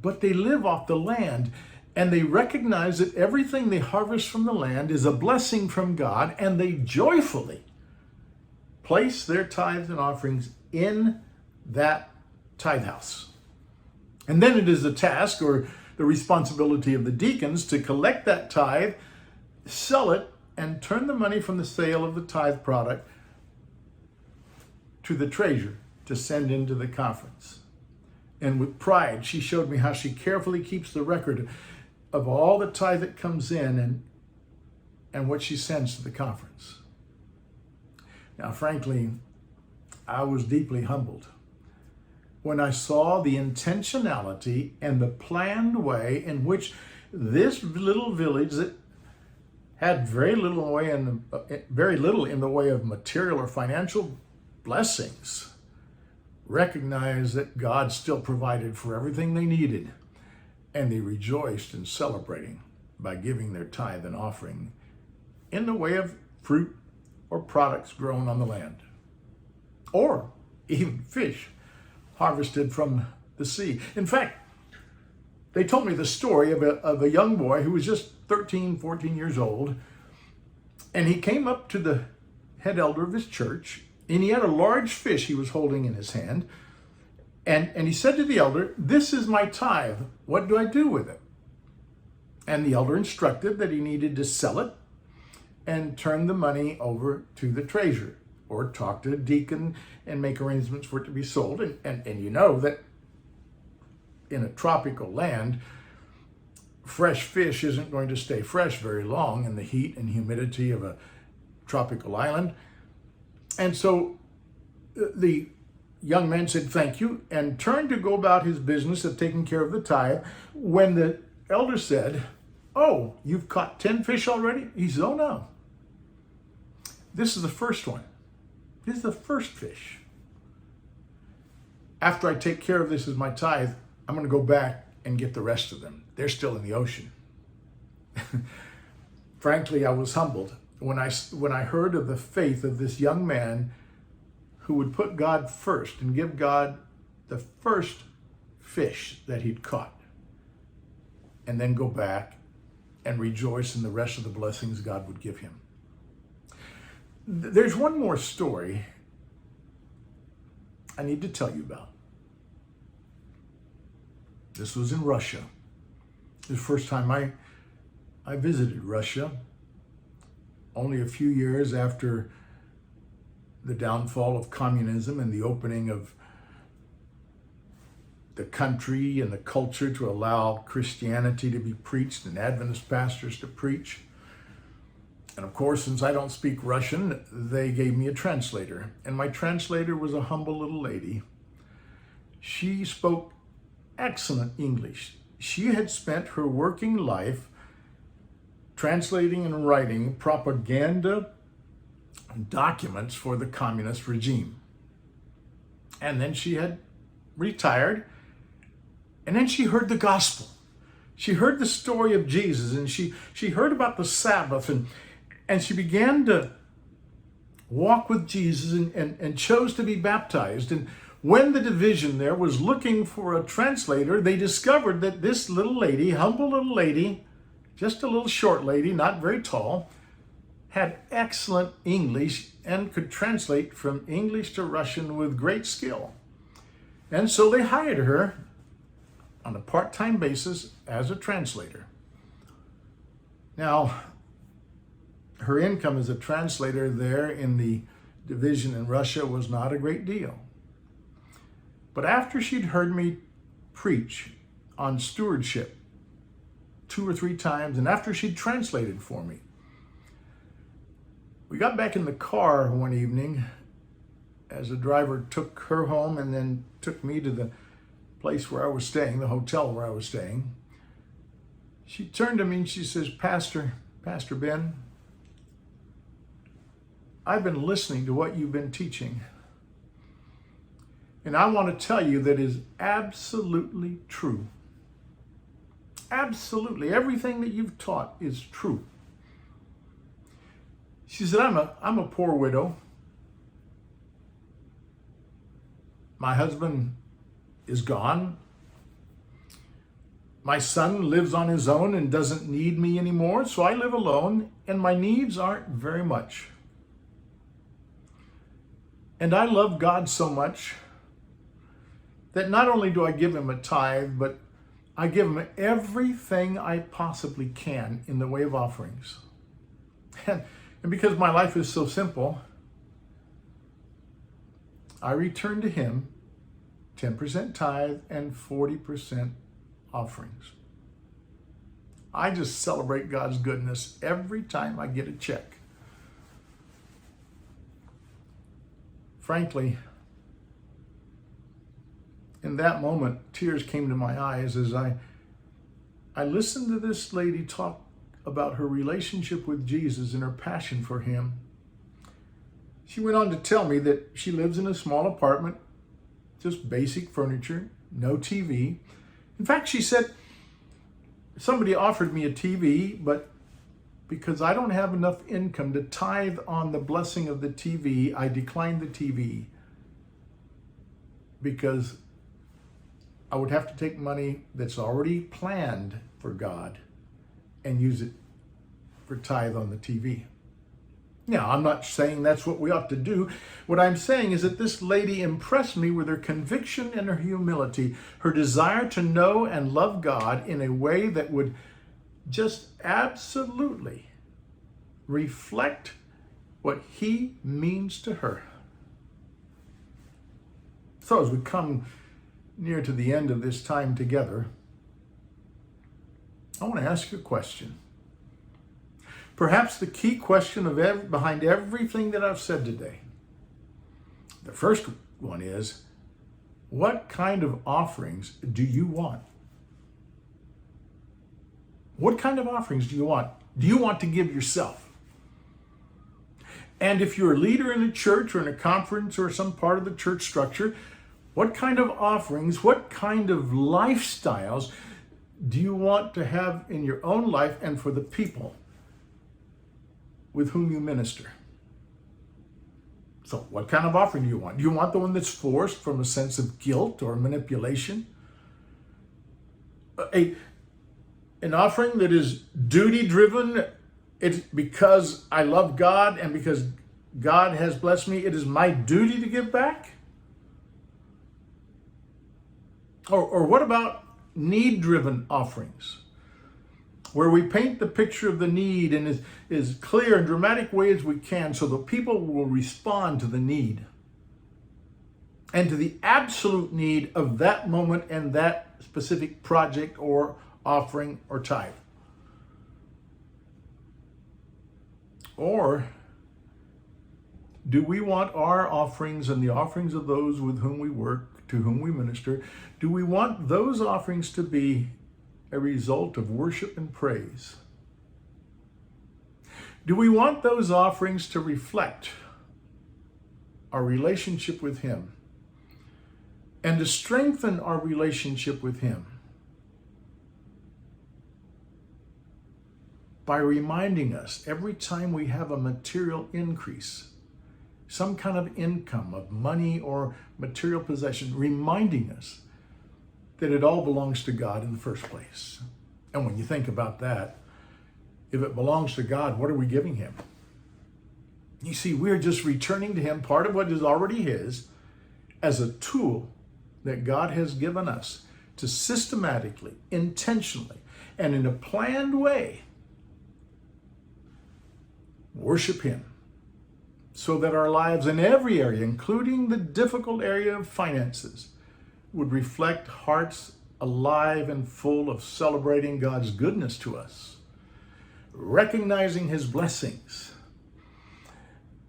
But they live off the land, and they recognize that everything they harvest from the land is a blessing from God, and they joyfully place their tithes and offerings in that tithe house. And then it is the task or the responsibility of the deacons to collect that tithe, sell it, and turn the money from the sale of the tithe product to the treasurer to send into the conference. And with pride, she showed me how she carefully keeps the record of all the tithe that comes in and what she sends to the conference. Now, frankly, I was deeply humbled when I saw the intentionality and the planned way in which this little village that had very little in the way of material or financial blessings recognized that God still provided for everything they needed, and they rejoiced in celebrating by giving their tithe and offering in the way of fruit or products grown on the land, or even fish harvested from the sea. In fact, they told me the story of a young boy who was just 13, 14 years old, and he came up to the head elder of his church, and he had a large fish he was holding in his hand, and he said to the elder, "This is my tithe. What do I do with it?" And the elder instructed that he needed to sell it and turn the money over to the treasurer, or talk to a deacon and make arrangements for it to be sold. And you know that in a tropical land, fresh fish isn't going to stay fresh very long in the heat and humidity of a tropical island. And so the young man said thank you and turned to go about his business of taking care of the tithe when the elder said, "Oh, you've caught 10 fish already?" He said, "Oh no. This is the first one. This is the first fish. After I take care of this as my tithe, I'm going to go back and get the rest of them. They're still in the ocean." Frankly, I was humbled when I heard of the faith of this young man who would put God first and give God the first fish that he'd caught, and then go back and rejoice in the rest of the blessings God would give him. There's one more story I need to tell you about. This was in Russia. It was the first time I visited Russia, only a few years after the downfall of communism and the opening of the country and the culture to allow Christianity to be preached and Adventist pastors to preach. And of course, since I don't speak Russian, they gave me a translator. And my translator was a humble little lady. She spoke excellent English. She had spent her working life translating and writing propaganda documents for the communist regime. And then she had retired, and then she heard the gospel. She heard the story of Jesus, and she heard about the Sabbath, and she began to walk with Jesus and chose to be baptized. And when the division there was looking for a translator, they discovered that this little lady, humble little lady, just a little short lady, not very tall, had excellent English and could translate from English to Russian with great skill. And so they hired her on a part-time basis as a translator. Now, her income as a translator there in the division in Russia was not a great deal. But after she'd heard me preach on stewardship 2 or 3 times, and after she'd translated for me, we got back in the car one evening as the driver took her home and then took me to the place where I was staying, the hotel where I was staying. She turned to me and she says, Pastor Ben, I've been listening to what you've been teaching. And I want to tell you that is absolutely true. Absolutely. Everything that you've taught is true. She said, I'm a poor widow. My husband is gone. My son lives on his own and doesn't need me anymore, so I live alone, and my needs aren't very much. And I love God so much that not only do I give him a tithe, but I give him everything I possibly can in the way of offerings. And because my life is so simple, I return to him 10% tithe and 40% offerings. I just celebrate God's goodness every time I get a check. Frankly, in that moment, tears came to my eyes as I listened to this lady talk about her relationship with Jesus and her passion for him. She went on to tell me that she lives in a small apartment, just basic furniture, no TV. In fact, she said, somebody offered me a TV, but because I don't have enough income to tithe on the blessing of the TV, I declined the TV because I would have to take money that's already planned for God and use it for tithe on the TV. Now, I'm not saying that's what we ought to do. What I'm saying is that this lady impressed me with her conviction and her humility, her desire to know and love God in a way that would just absolutely reflect what he means to her. So as we come near to the end of this time together, I want to ask you a question. Perhaps the key question behind everything that I've said today. The first one is, what kind of offerings do you want? What kind of offerings do you want? Do you want to give yourself? And if you're a leader in a church or in a conference or some part of the church structure, what kind of offerings, what kind of lifestyles do you want to have in your own life and for the people with whom you minister? So what kind of offering do you want? Do you want the one that's forced from a sense of guilt or manipulation? An offering that is duty-driven, it's because I love God and because God has blessed me, it is my duty to give back? Or what about need-driven offerings, where we paint the picture of the need in as clear and dramatic way as we can so that people will respond to the need and to the absolute need of that moment and that specific project or offering or tithe? Or do we want our offerings and the offerings of those with whom we work, to whom we minister, do we want those offerings to be a result of worship and praise? Do we want those offerings to reflect our relationship with him and to strengthen our relationship with him by reminding us every time we have a material increase, some kind of income of money or material possession, reminding us that it all belongs to God in the first place? And when you think about that, if it belongs to God, what are we giving him? You see, we're just returning to him part of what is already his as a tool that God has given us to systematically, intentionally, and in a planned way worship Him, so that our lives in every area, including the difficult area of finances, would reflect hearts alive and full of celebrating God's goodness to us, recognizing His blessings,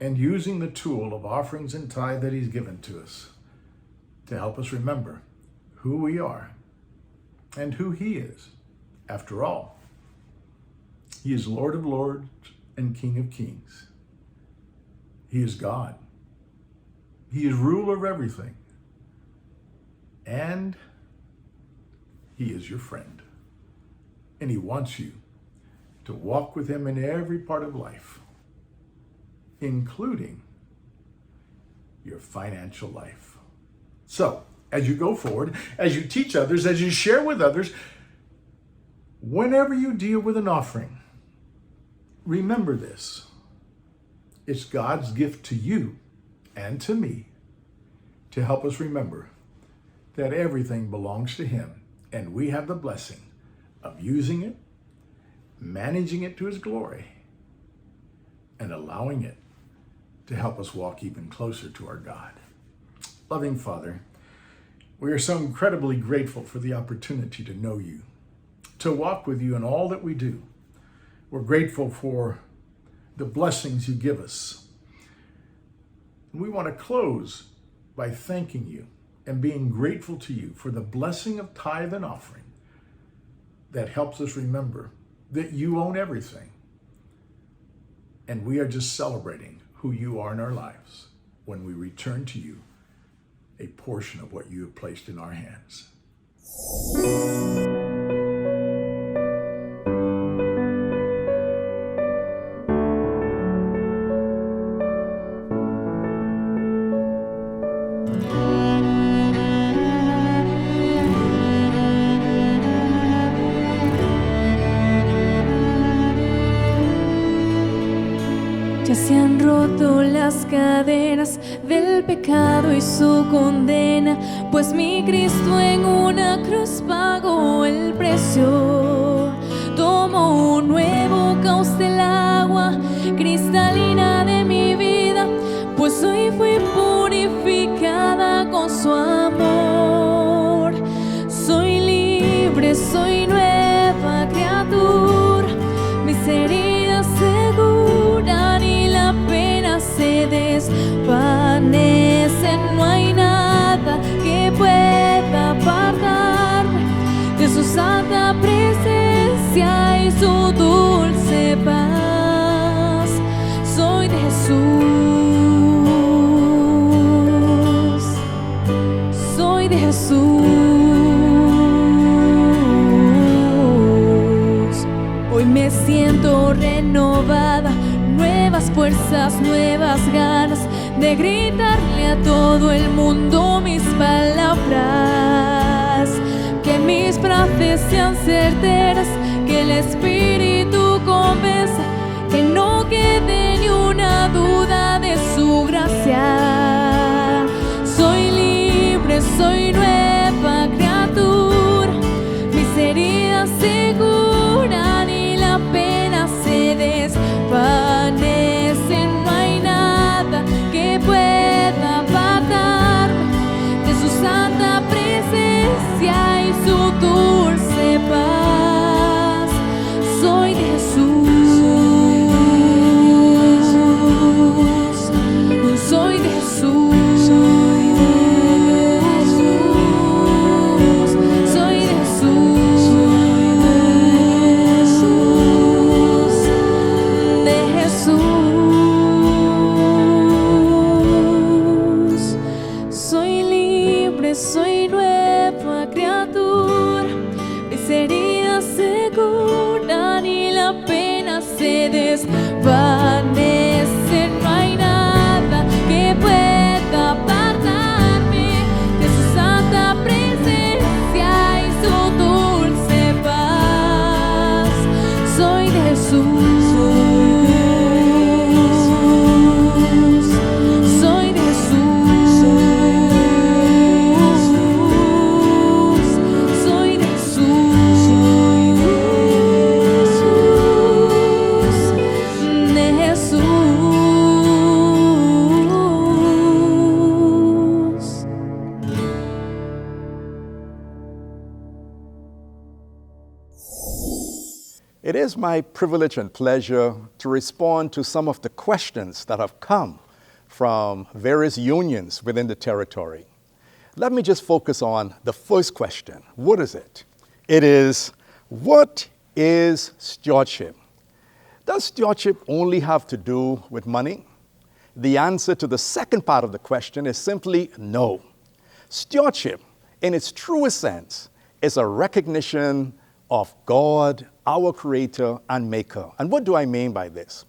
and using the tool of offerings and tithe that He's given to us to help us remember who we are and who He is. After all, He is Lord of Lords and King of Kings. He is God. He is ruler of everything. And He is your friend. And He wants you to walk with Him in every part of life, including your financial life. So, as you go forward, as you teach others, as you share with others, whenever you deal with an offering, remember this. It's God's gift to you and to me to help us remember that everything belongs to Him, and we have the blessing of using it, managing it to His glory, and allowing it to help us walk even closer to our God. Loving Father, we are so incredibly grateful for the opportunity to know You, to walk with You in all that we do. We're grateful for the blessings You give us. And we want to close by thanking You and being grateful to You for the blessing of tithe and offering that helps us remember that You own everything. And we are just celebrating who You are in our lives when we return to You a portion of what You have placed in our hands. Ya se han roto las cadenas del pecado y su condena, pues mi Cristo en una cruz pagó el precio. Tomó un nuevo cauce del agua cristalina de mi vida, pues hoy fui purificada con su amor. Soy libre, soy nueva criatura, mis heridas se curan y la pena se desvanece. No hay nada que pueda apartarme de su santa presencia y su dulce paz. Soy de Jesús, soy de Jesús. Hoy me siento renovada, nuevas fuerzas, nuevas ganas de gritarle a todo el mundo mis palabras. Que mis frases sean certeras, que el Espíritu convenza, que no quede ni una duda de su gracia. Soy libre, soy nueva criatura, mis heridas se curan y la pena se desvanece. No hay nada que pueda apartarme de su santa presencia y su dulce paz. Soy de Jesús, soy de Jesús, soy de Jesús, de Jesús. Soy libre, soy nueva criatura, mis heridas se curan y la pena se desvanece. No hay nada que pueda apartarme de su santa presencia y su dulce paz. Soy de Jesús, soy de Jesús, soy de Jesús, de Jesús. It is my privilege and pleasure to respond to some of the questions that have come from various unions within the territory. Let me just focus on the first question. What is it? It is, what is stewardship? Does stewardship only have to do with money? The answer to the second part of the question is simply no. Stewardship, in its truest sense, is a recognition of God, our Creator and Maker. And what do I mean by this?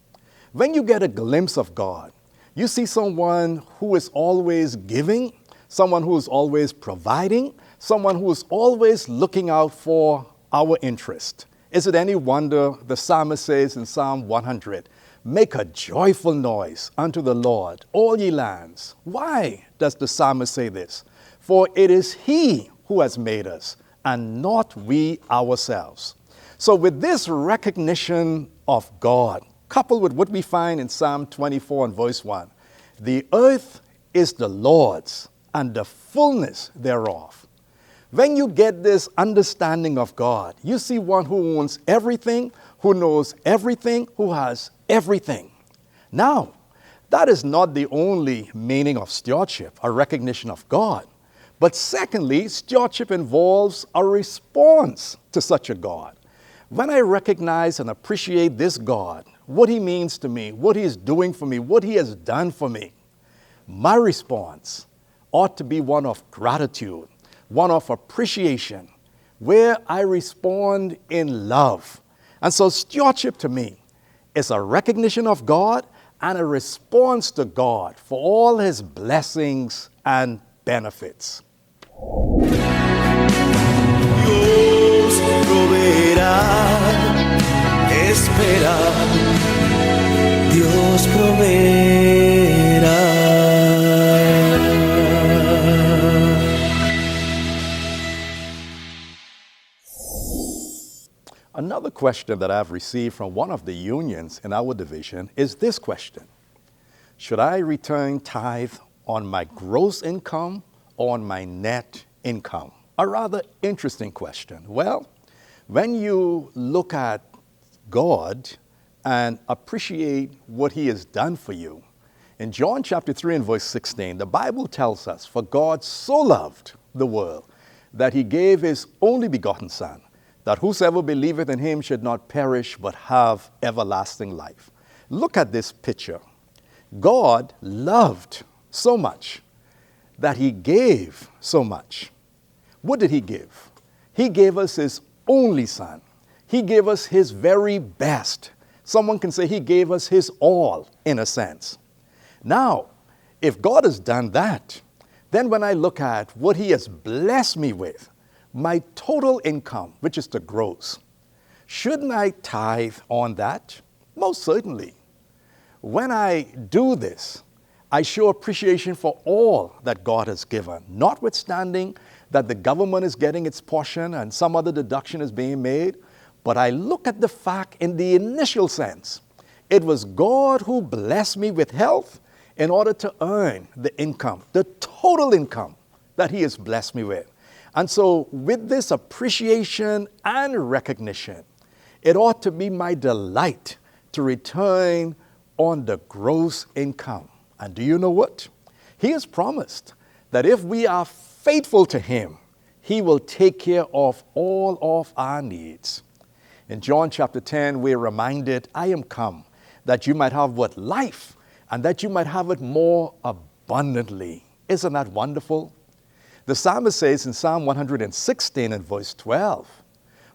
When you get a glimpse of God, you see someone who is always giving, someone who is always providing, someone who is always looking out for our interest. Is it any wonder the psalmist says in Psalm 100, "Make a joyful noise unto the Lord, all ye lands." Why does the psalmist say this? For it is He who has made us, and not we ourselves. So with this recognition of God, coupled with what we find in Psalm 24 and verse 1, the earth is the Lord's, and the fullness thereof. When you get this understanding of God, you see one who owns everything, who knows everything, who has everything. Now, that is not the only meaning of stewardship, a recognition of God. But secondly, stewardship involves a response to such a God. When I recognize and appreciate this God, what He means to me, what He is doing for me, what He has done for me, my response ought to be one of gratitude, one of appreciation, where I respond in love. And so stewardship to me is a recognition of God and a response to God for all His blessings and benefits. Dios proveerá, espera, Dios proveerá. Another question that I've received from one of the unions in our division is this question: should I return tithe on my gross income or on my net income? A rather interesting question. Well, when you look at God and appreciate what He has done for you, in John chapter 3 and verse 16, the Bible tells us, "For God so loved the world that He gave His only begotten Son, that whosoever believeth in Him should not perish but have everlasting life." Look at this picture. God loved so much that He gave so much. What did He give? He gave us His only Son. He gave us His very best. Someone can say He gave us His all, in a sense. Now, if God has done that, then when I look at what He has blessed me with, my total income, which is the gross, shouldn't I tithe on that? Most certainly. When I do this, I show appreciation for all that God has given, notwithstanding that the government is getting its portion and some other deduction is being made. But I look at the fact in the initial sense. It was God who blessed me with health in order to earn the income, the total income that He has blessed me with. And so with this appreciation and recognition, it ought to be my delight to return on the gross income. And do you know what? He has promised that if we are faithful to Him, He will take care of all of our needs. In John chapter 10, we're reminded, "I am come that you might have what? Life, and that you might have it more abundantly." Isn't that wonderful? The psalmist says in Psalm 116 and verse 12,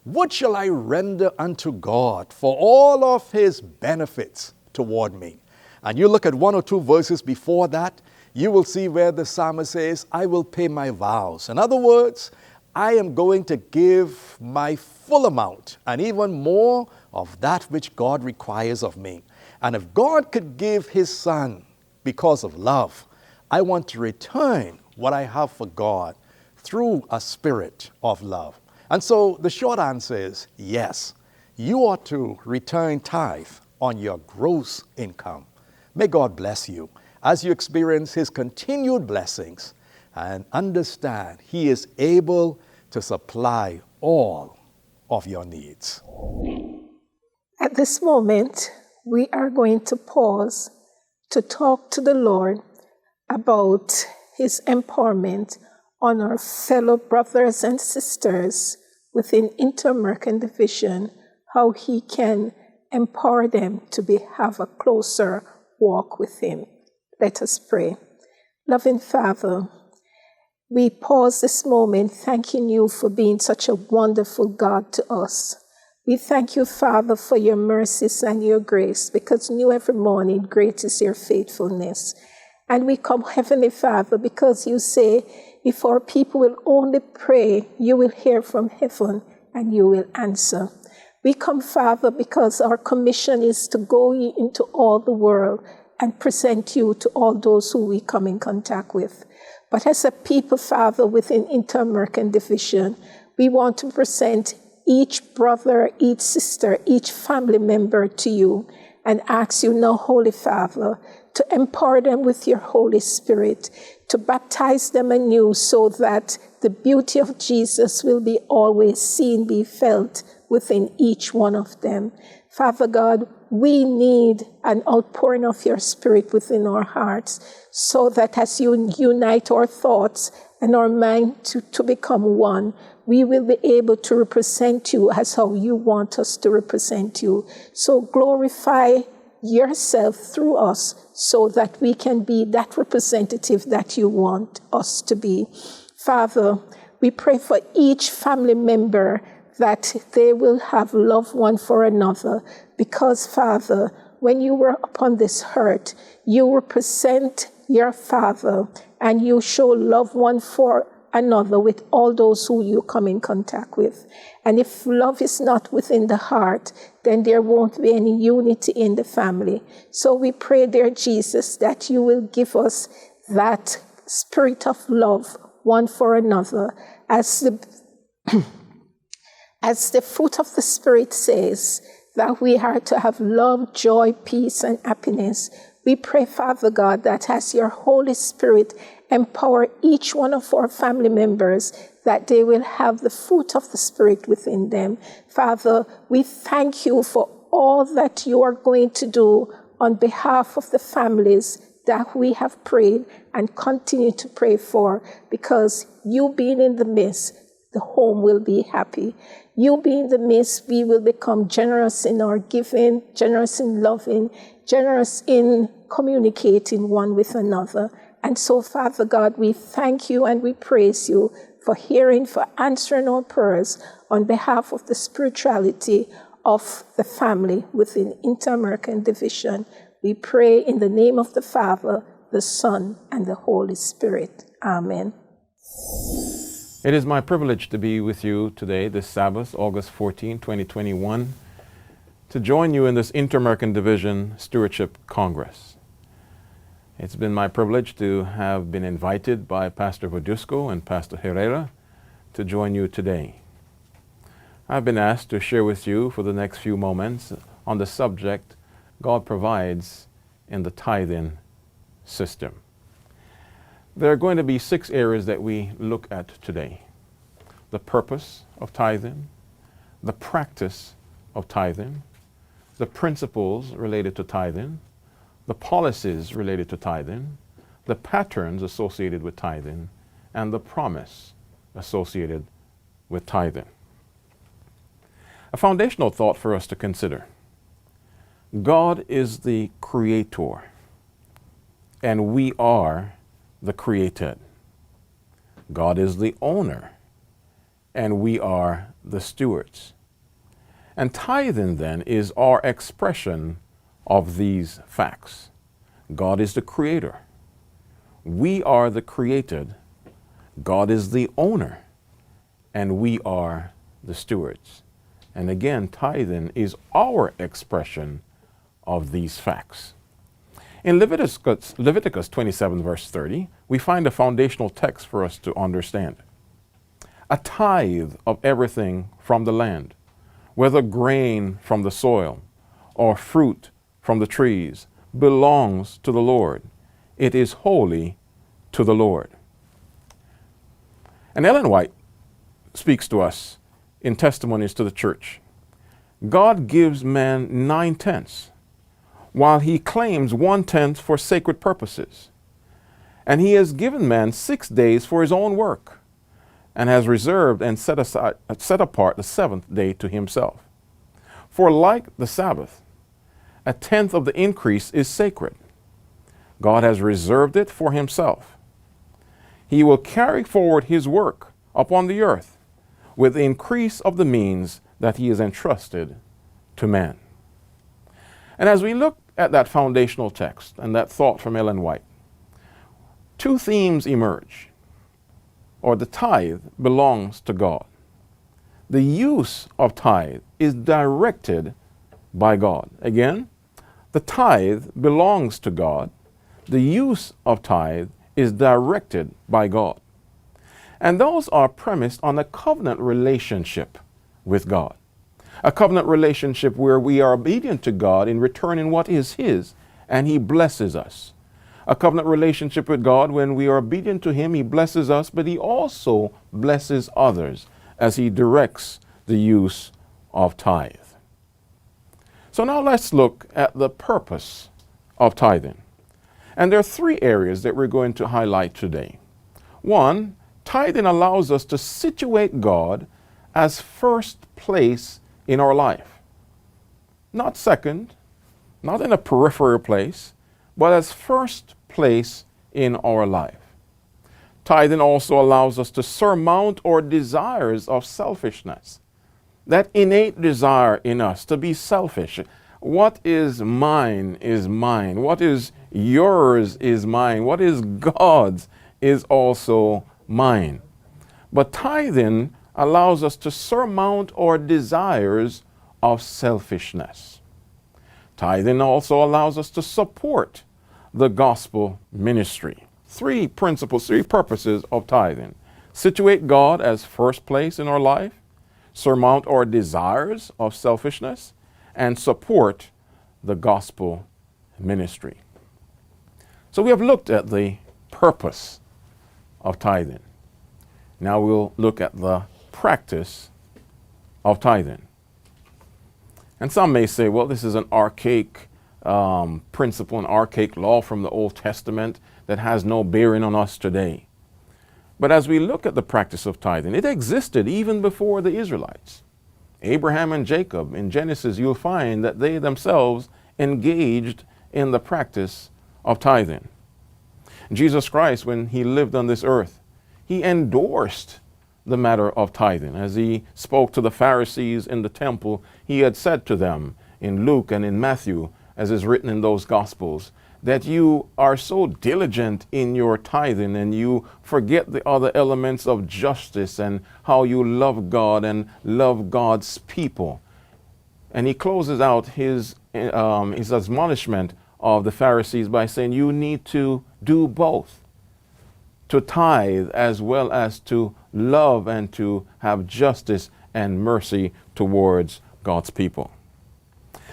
"What shall I render unto God for all of His benefits toward me?" And you look at one or two verses before that, you will see where the psalmist says, "I will pay my vows." In other words, I am going to give my full amount and even more of that which God requires of me. And if God could give His Son because of love, I want to return what I have for God through a spirit of love. And so the short answer is yes, you ought to return tithe on your gross income. May God bless you as you experience His continued blessings and understand He is able to supply all of your needs. At this moment, we are going to pause to talk to the Lord about His empowerment on our fellow brothers and sisters within Inter-American Division, how He can empower them to have a closer walk with Him. Let us pray. Loving Father, we pause this moment thanking You for being such a wonderful God to us. We thank You, Father, for Your mercies and Your grace, because new every morning, great is Your faithfulness. And we come, Heavenly Father, because You say, if our people will only pray, You will hear from heaven and You will answer. We come, Father, because our commission is to go ye into all the world and present You to all those who we come in contact with. But as a people, Father, within Inter-American Division, we want to present each brother, each sister, each family member to You and ask You now, Holy Father, to empower them with Your Holy Spirit, to baptize them anew so that the beauty of Jesus will be always seen, be felt within each one of them. Father God, we need an outpouring of Your Spirit within our hearts so that as You unite our thoughts and our mind to become one, we will be able to represent You as how You want us to represent You. So glorify Yourself through us so that we can be that representative that You want us to be. Father, we pray for each family member that they will have love one for another, because, Father, when You were upon this earth, You represent Your Father and You show love one for another with all those who You come in contact with. And if love is not within the heart, then there won't be any unity in the family. So we pray, dear Jesus, that You will give us that spirit of love one for another, as the fruit of the Spirit says, that we are to have love, joy, peace, and happiness. We pray, Father God, that as Your Holy Spirit empower each one of our family members, that they will have the fruit of the Spirit within them. Father, we thank You for all that You are going to do on behalf of the families that we have prayed and continue to pray for, because You being in the midst, the home will be happy. You being in the midst, we will become generous in our giving, generous in loving, generous in communicating one with another. And so, Father God, we thank You and we praise You for hearing, for answering our prayers on behalf of the spirituality of the family within Inter-American Division. We pray in the name of the Father, the Son, and the Holy Spirit. Amen. It is my privilege to be with you today, this Sabbath, August 14, 2021, to join you in this Inter-American Division Stewardship Congress. It's been my privilege to have been invited by Pastor Verduzco and Pastor Herrera to join you today. I've been asked to share with you for the next few moments on the subject God provides in the tithing system. There are going to be 6 areas that we look at today: the purpose of tithing, the practice of tithing, the principles related to tithing, the policies related to tithing, the patterns associated with tithing, and the promise associated with tithing. A foundational thought for us to consider: God is the creator, and we are the created. God is the owner, and we are the stewards. And tithing then is our expression of these facts. God is the creator. We are the created. God is the owner, and we are the stewards. And again, tithing is our expression of these facts. In Leviticus 27, verse 30, we find a foundational text for us to understand. A tithe of everything from the land, whether grain from the soil or fruit from the trees, belongs to the Lord. It is holy to the Lord. And Ellen White speaks to us in Testimonies to the Church. God gives man 9/10, while he claims 1/10 for sacred purposes. And he has given man 6 days for his own work, and has reserved and set apart the 7th day to himself. For like the Sabbath, 1/10 of the increase is sacred. God has reserved it for himself. He will carry forward his work upon the earth with the increase of the means that he has entrusted to man. And as we look at that foundational text and that thought from Ellen White, 2 themes emerge. Or the tithe belongs to God. The use of tithe is directed by God. Again, the tithe belongs to God. The use of tithe is directed by God. And those are premised on a covenant relationship with God. A covenant relationship where we are obedient to God in returning what is his, and he blesses us. A covenant relationship with God when we are obedient to him, he blesses us, but he also blesses others as he directs the use of tithe. So now let's look at the purpose of tithing. And there are 3 areas that we're going to highlight today. 1, tithing allows us to situate God as first place in our life. Not second, not in a peripheral place, but as first place in our life. Tithing also allows us to surmount our desires of selfishness. That innate desire in us to be selfish. What is mine is mine. What is yours is mine. What is God's is also mine. But tithing allows us to surmount our desires of selfishness. Tithing also allows us to support the gospel ministry. 3 principles, 3 purposes of tithing. Situate God as first place in our life, surmount our desires of selfishness, and support the gospel ministry. So we have looked at the purpose of tithing. Now we'll look at the practice of tithing. And some may say, well, this is an archaic principle, an archaic law from the Old Testament that has no bearing on us today. But as we look at the practice of tithing, it existed even before the Israelites. Abraham and Jacob, in Genesis, you'll find that they themselves engaged in the practice of tithing. Jesus Christ, when he lived on this earth, he endorsed the matter of tithing. As he spoke to the Pharisees in the temple, he had said to them in Luke and in Matthew, as is written in those Gospels, that you are so diligent in your tithing and you forget the other elements of justice and how you love God and love God's people. And he closes out his admonishment of the Pharisees by saying you need to do both, to tithe as well as to love and to have justice and mercy towards God's people.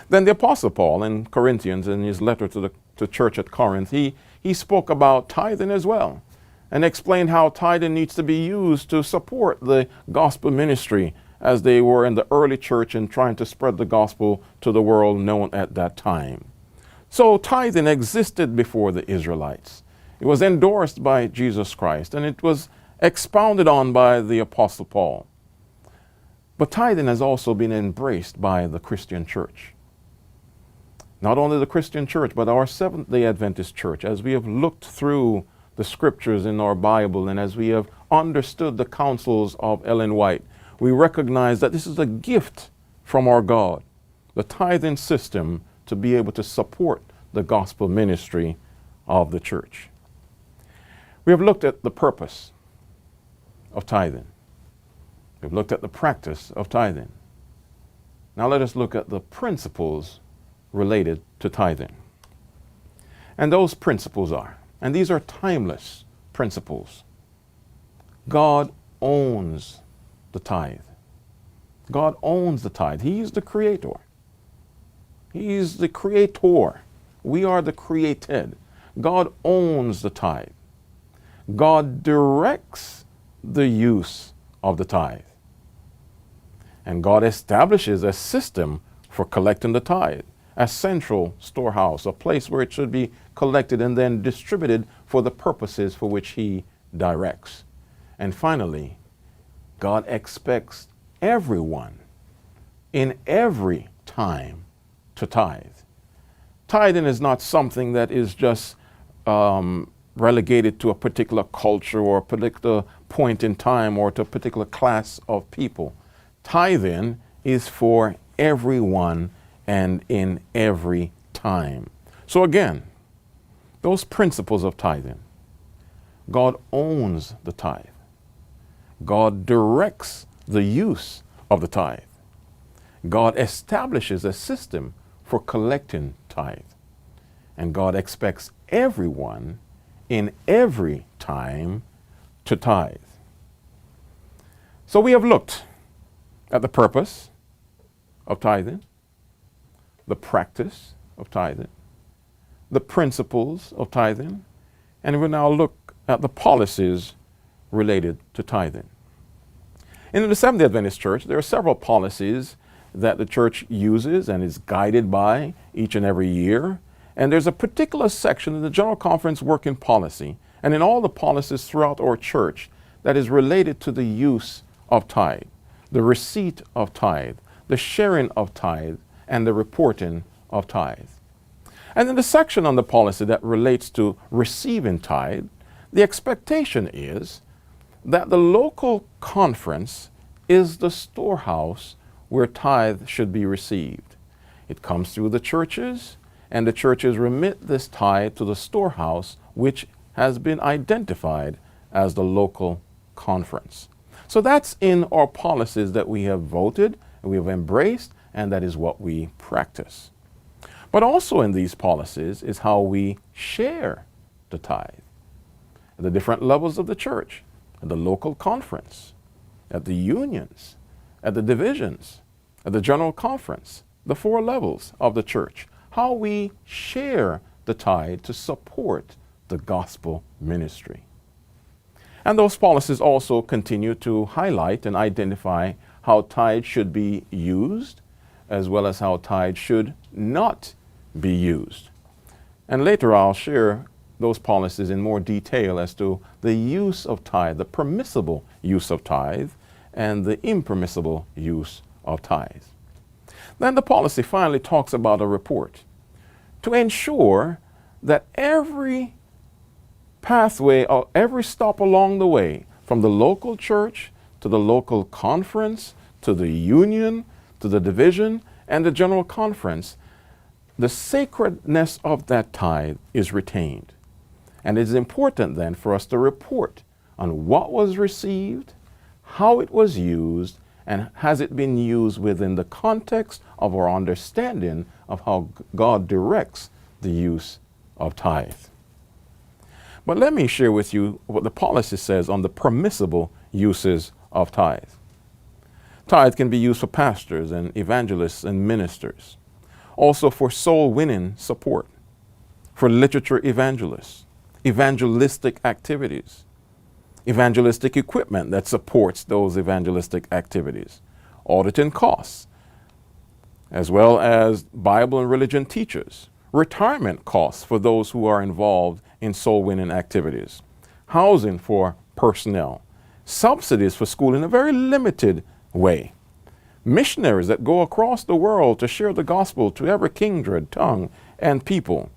Then the Apostle Paul in Corinthians, in his letter to the church at Corinth, he spoke about tithing as well and explained how tithing needs to be used to support the gospel ministry as they were in the early church and trying to spread the gospel to the world known at that time. So tithing existed before the Israelites. It was endorsed by Jesus Christ and it was expounded on by the Apostle Paul. But tithing has also been embraced by the Christian church. Not only the Christian church, but our Seventh-day Adventist church, as we have looked through the scriptures in our Bible and as we have understood the counsels of Ellen White, we recognize that this is a gift from our God, the tithing system to be able to support the gospel ministry of the church. We have looked at the purpose of tithing. We've looked at the practice of tithing. Now let us look at the principles related to tithing. And those principles are, and these are timeless principles. God owns the tithe. God owns the tithe. He is the creator. He is the creator. We are the created. God owns the tithe. God directs the use of the tithe. And God establishes a system for collecting the tithe, a central storehouse, a place where it should be collected and then distributed for the purposes for which He directs. And finally, God expects everyone in every time to tithe. Tithing is not something that is just relegated to a particular culture or a particular point in time or to a particular class of people. Tithing is for everyone and in every time. So again, those principles of tithing, God owns the tithe. God directs the use of the tithe. God establishes a system for collecting tithe. And God expects everyone in every time to tithe. So we have looked at the purpose of tithing, the practice of tithing, the principles of tithing, and we'll now look at the policies related to tithing. In the Seventh-day Adventist Church, there are several policies that the church uses and is guided by each and every year. And there's a particular section in the General Conference Working Policy and in all the policies throughout our church that is related to the use of tithe, the receipt of tithe, the sharing of tithe, and the reporting of tithe. And in the section on the policy that relates to receiving tithe, the expectation is that the local conference is the storehouse where tithe should be received. It comes through the churches, and the churches remit this tithe to the storehouse, which has been identified as the local conference. So that's in our policies that we have voted, and we have embraced, and that is what we practice. But also in these policies is how we share the tithe at the different levels of the church, at the local conference, at the unions, at the divisions, at the general conference, the 4 levels of the church, how we share the tithe to support the gospel ministry. And those policies also continue to highlight and identify how tithe should be used, as well as how tithe should not be used. And later I'll share those policies in more detail as to the use of tithe, the permissible use of tithe, and the impermissible use of tithe. Then the policy finally talks about a report to ensure that every pathway or every stop along the way, from the local church to the local conference to the union to the division and the general conference, the sacredness of that tithe is retained. And it is important then for us to report on what was received, how it was used, and has it been used within the context of our understanding of how God directs the use of tithe. But let me share with you what the policy says on the permissible uses of tithe. Tithe can be used for pastors and evangelists and ministers, also for soul winning support, for literature evangelists, evangelistic activities, evangelistic equipment that supports those evangelistic activities, auditing costs, as well as Bible and religion teachers, retirement costs for those who are involved in soul winning activities, housing for personnel, subsidies for school in a very limited way, missionaries that go across the world to share the gospel to every kindred, tongue, and people,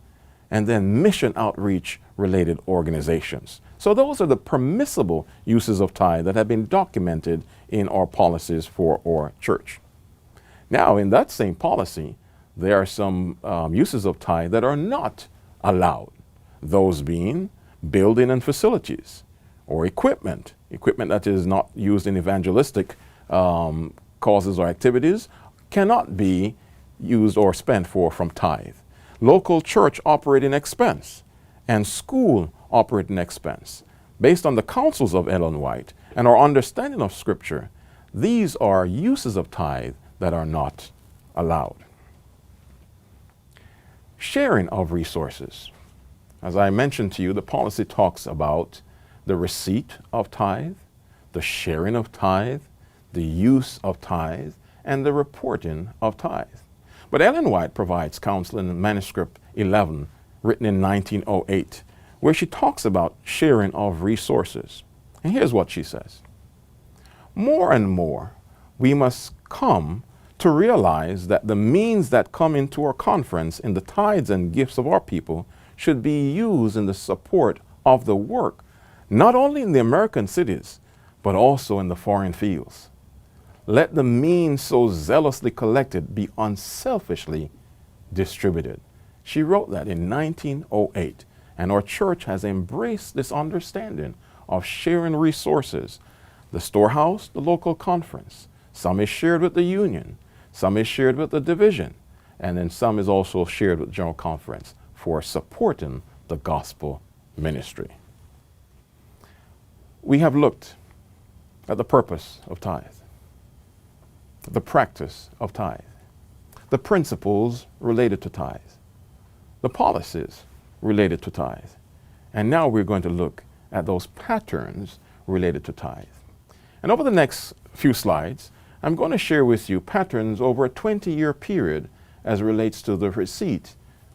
and then mission outreach related organizations. So those are the permissible uses of tithe that have been documented in our policies for our church. Now, in that same policy, there are some uses of tithe that are not allowed. Those being building and facilities, or equipment that is not used in evangelistic causes or activities, cannot be used or spent for from tithe. Local church operating expense and school operating expense. Based on the counsels of Ellen White and our understanding of Scripture, these are uses of tithe that are not allowed. Sharing of resources. As I mentioned to you, the policy talks about the receipt of tithe, the sharing of tithe, the use of tithe, and the reporting of tithe. But Ellen White provides counsel in manuscript 11, written in 1908, where she talks about sharing of resources. And here's what she says. More and more, we must come to realize that the means that come into our conference in the tithes and gifts of our people should be used in the support of the work, not only in the American cities, but also in the foreign fields. Let the means so zealously collected be unselfishly distributed. She wrote that in 1908, and our church has embraced this understanding of sharing resources. The storehouse, the local conference. Some is shared with the union, some is shared with the division, and then some is also shared with the general conference for supporting the gospel ministry. We have looked at the purpose of tithe, the practice of tithe, the principles related to tithe, the policies related to tithe, and now we're going to look at those patterns related to tithe. And over the next few slides, I'm going to share with you patterns over a 20-year period as it relates to the receipt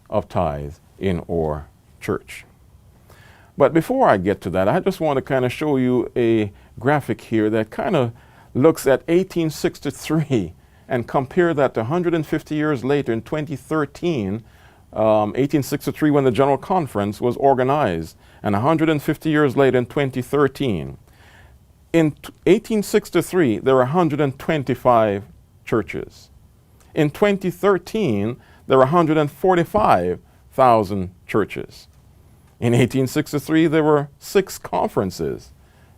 of tithe in our church. But before I get to that, I just want to kind of show you a graphic here that kind of looks at 1863 and compare that to 150 years later in 2013, 1863 when the General Conference was organized, and 150 years later in 2013. In 1863, there were 125 churches. In 2013, there were 145,000 churches. In 1863, there were 6 conferences.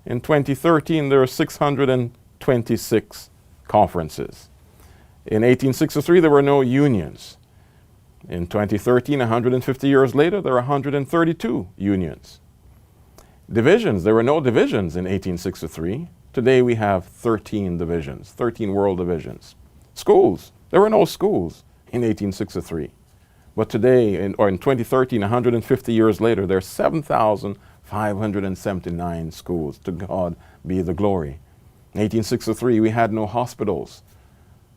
In 2013, there were 626 conferences. In 1863, there were no unions. In 2013, 150 years later, there were 132 unions. Divisions, there were no divisions in 1863. Today we have 13 divisions, 13 world divisions. Schools, there were no schools in 1863. But today, in 2013, 150 years later, there are 7,579 schools. To God be the glory. In 1863, we had no hospitals.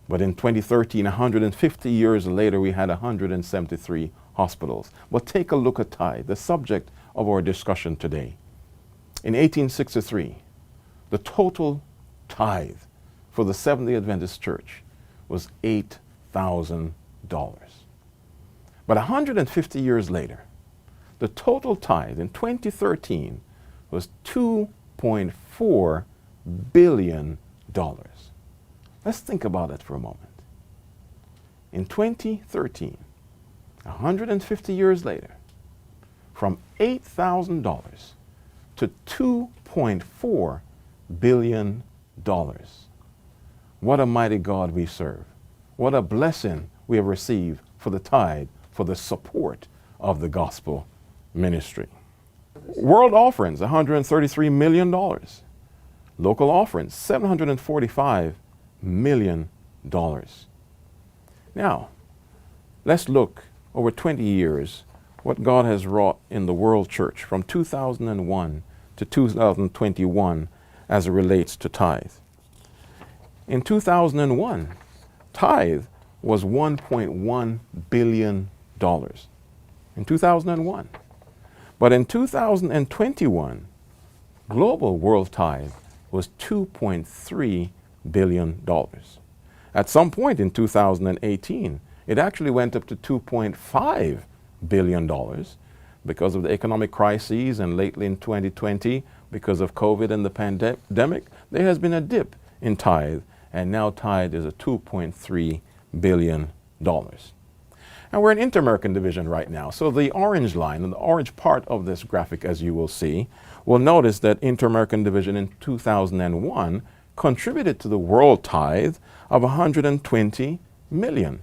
But in 2013, 150 years later, we had 173 hospitals. But take a look at tithe, the subject of our discussion today. In 1863, the total tithe for the Seventh-day Adventist Church was $8,000. But 150 years later, the total tithe in 2013 was $2.4 billion. Let's think about it for a moment. In 2013, 150 years later, from $8,000 to $2.4 billion. What a mighty God we serve. What a blessing we have received for the tithe, for the support of the gospel ministry. World offerings, $133 million. Local offerings, $745 million. Now, let's look over 20 years what God has wrought in the world church from 2001 to 2021 as it relates to tithe. In 2001, tithe was $1.1 billion. In 2001. But in 2021, global world tithe was $2.3 billion. At some point in 2018, it actually went up to $2.5 billion because of the economic crises, and lately in 2020, because of COVID and the pandemic, there has been a dip in tithe, and now tithe is at $2.3 billion. And we're in Inter-American Division right now, so the orange line, and the orange part of this graphic, as you will see, will notice that Inter-American Division in 2001 contributed to the world tithe of $120 million.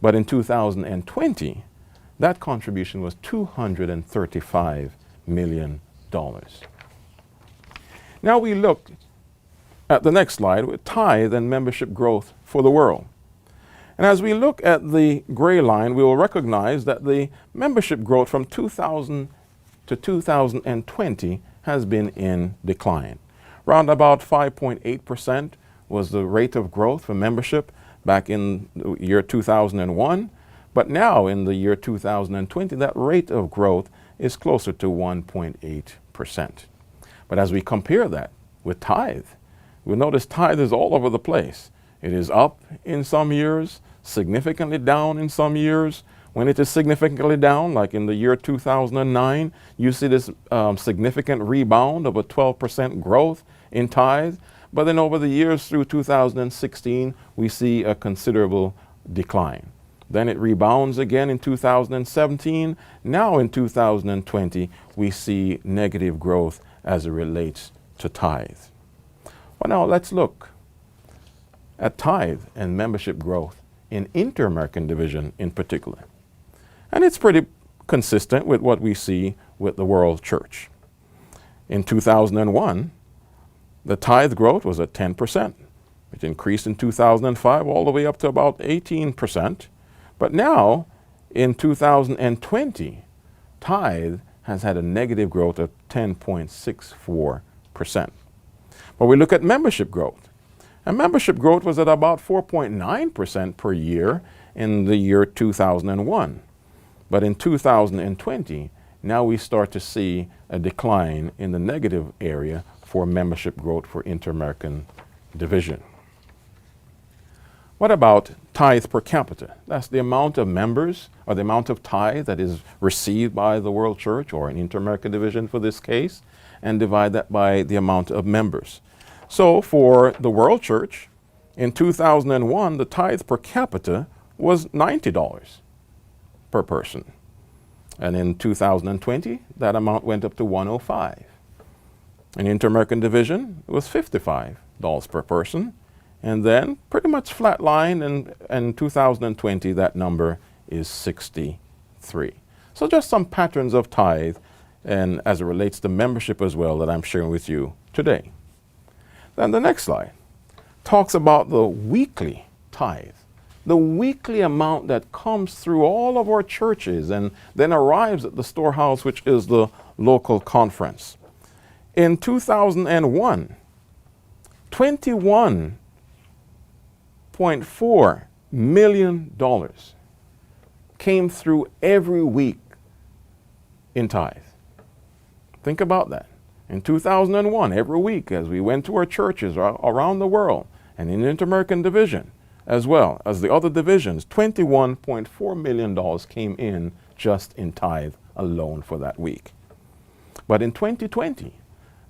But in 2020, that contribution was $235 million. Now we look at the next slide with tithe and membership growth for the world. And as we look at the gray line, we will recognize that the membership growth from 2000 to 2020 has been in decline. Round about 5.8% was the rate of growth for membership back in the year 2001. But now in the year 2020, that rate of growth is closer to 1.8%. But as we compare that with tithe, we'll notice tithe is all over the place. It is up in some years, significantly down in some years. When it is significantly down, like in the year 2009, you see this significant rebound of a 12% growth in tithe. But then over the years through 2016, we see a considerable decline. Then it rebounds again in 2017. Now in 2020, we see negative growth as it relates to tithe. Well, now let's look at tithe and membership growth in Inter-American Division in particular. And it's pretty consistent with what we see with the World Church. In 2001, the tithe growth was at 10%. It increased in 2005 all the way up to about 18%. But now, in 2020, tithe has had a negative growth of 10.64%. But we look at membership growth. And membership growth was at about 4.9% per year in the year 2001. But in 2020, now we start to see a decline in the negative area for membership growth for Inter-American Division. What about tithe per capita? That's the amount of members or the amount of tithe that is received by the World Church or an Inter-American Division for this case, and divide that by the amount of members. So for the World Church, in 2001, the tithe per capita was $90 per person. And in 2020, that amount went up to $105. In Inter-American Division, it was $55 per person. And then pretty much flatline, and in 2020, that number is 63. So just some patterns of tithe, and as it relates to membership as well, that I'm sharing with you today. Then the next slide talks about the weekly tithe, the weekly amount that comes through all of our churches and then arrives at the storehouse, which is the local conference. In 2001, $21.4 million came through every week in tithe. Think about that. In 2001, every week, as we went to our churches around the world and in Inter-American Division, as well as the other divisions, $21.4 million came in just in tithe alone for that week. But in 2020,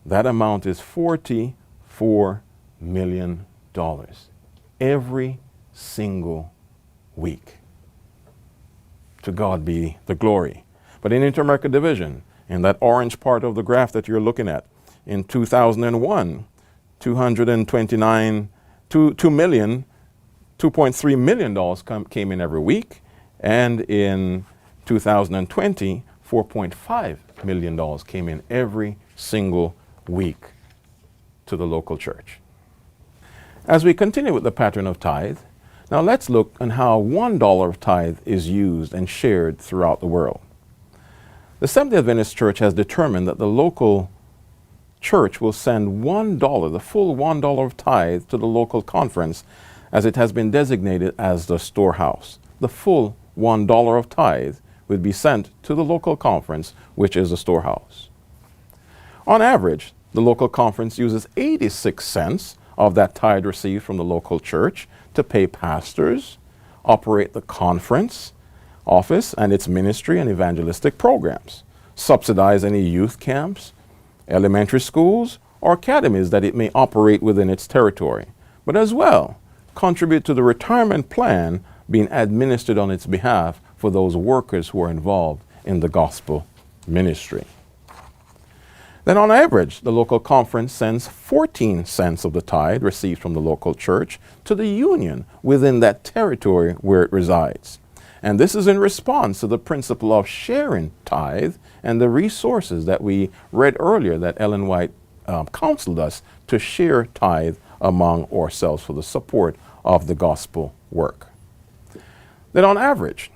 that amount is $44 million every single week. To God be the glory. But in Inter-American Division, in that orange part of the graph that you're looking at, in 2001, $2.3 million came in every week, and in 2020, $4.5 million came in every single week to the local church. As we continue with the pattern of tithe, now let's look at how $1 of tithe is used and shared throughout the world. The Seventh-day Adventist Church has determined that the local church will send $1, the full $1 of tithe, to the local conference, as it has been designated as the storehouse. The full $1 of tithe would be sent to the local conference, which is the storehouse. On average, the local conference uses 86 cents of that tithe received from the local church to pay pastors, operate the conference office and its ministry and evangelistic programs, subsidize any youth camps, elementary schools, or academies that it may operate within its territory, but as well contribute to the retirement plan being administered on its behalf for those workers who are involved in the gospel ministry. Then on average, the local conference sends 14 cents of the tithe received from the local church to the union within that territory where it resides. And this is in response to the principle of sharing tithe and the resources that we read earlier that Ellen White counseled us to share tithe among ourselves for the support of the gospel work. Then on average,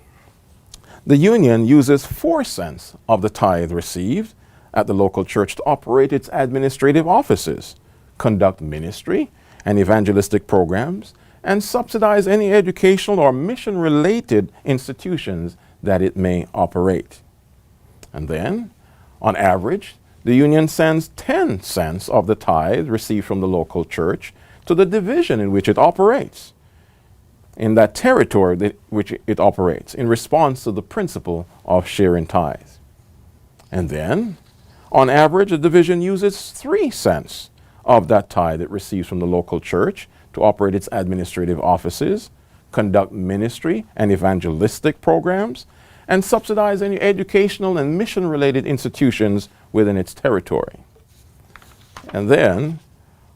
the union uses 4 cents of the tithe received at the local church to operate its administrative offices, conduct ministry, and evangelistic programs, and subsidize any educational or mission-related institutions that it may operate. And then, on average, the union sends 10 cents of the tithe received from the local church to the division in which it operates, in that territory which it operates, in response to the principle of share in tithe. And then, on average, the division uses 3 cents of that tithe it receives from the local church to operate its administrative offices, conduct ministry and evangelistic programs, and subsidize any educational and mission-related institutions within its territory. And then,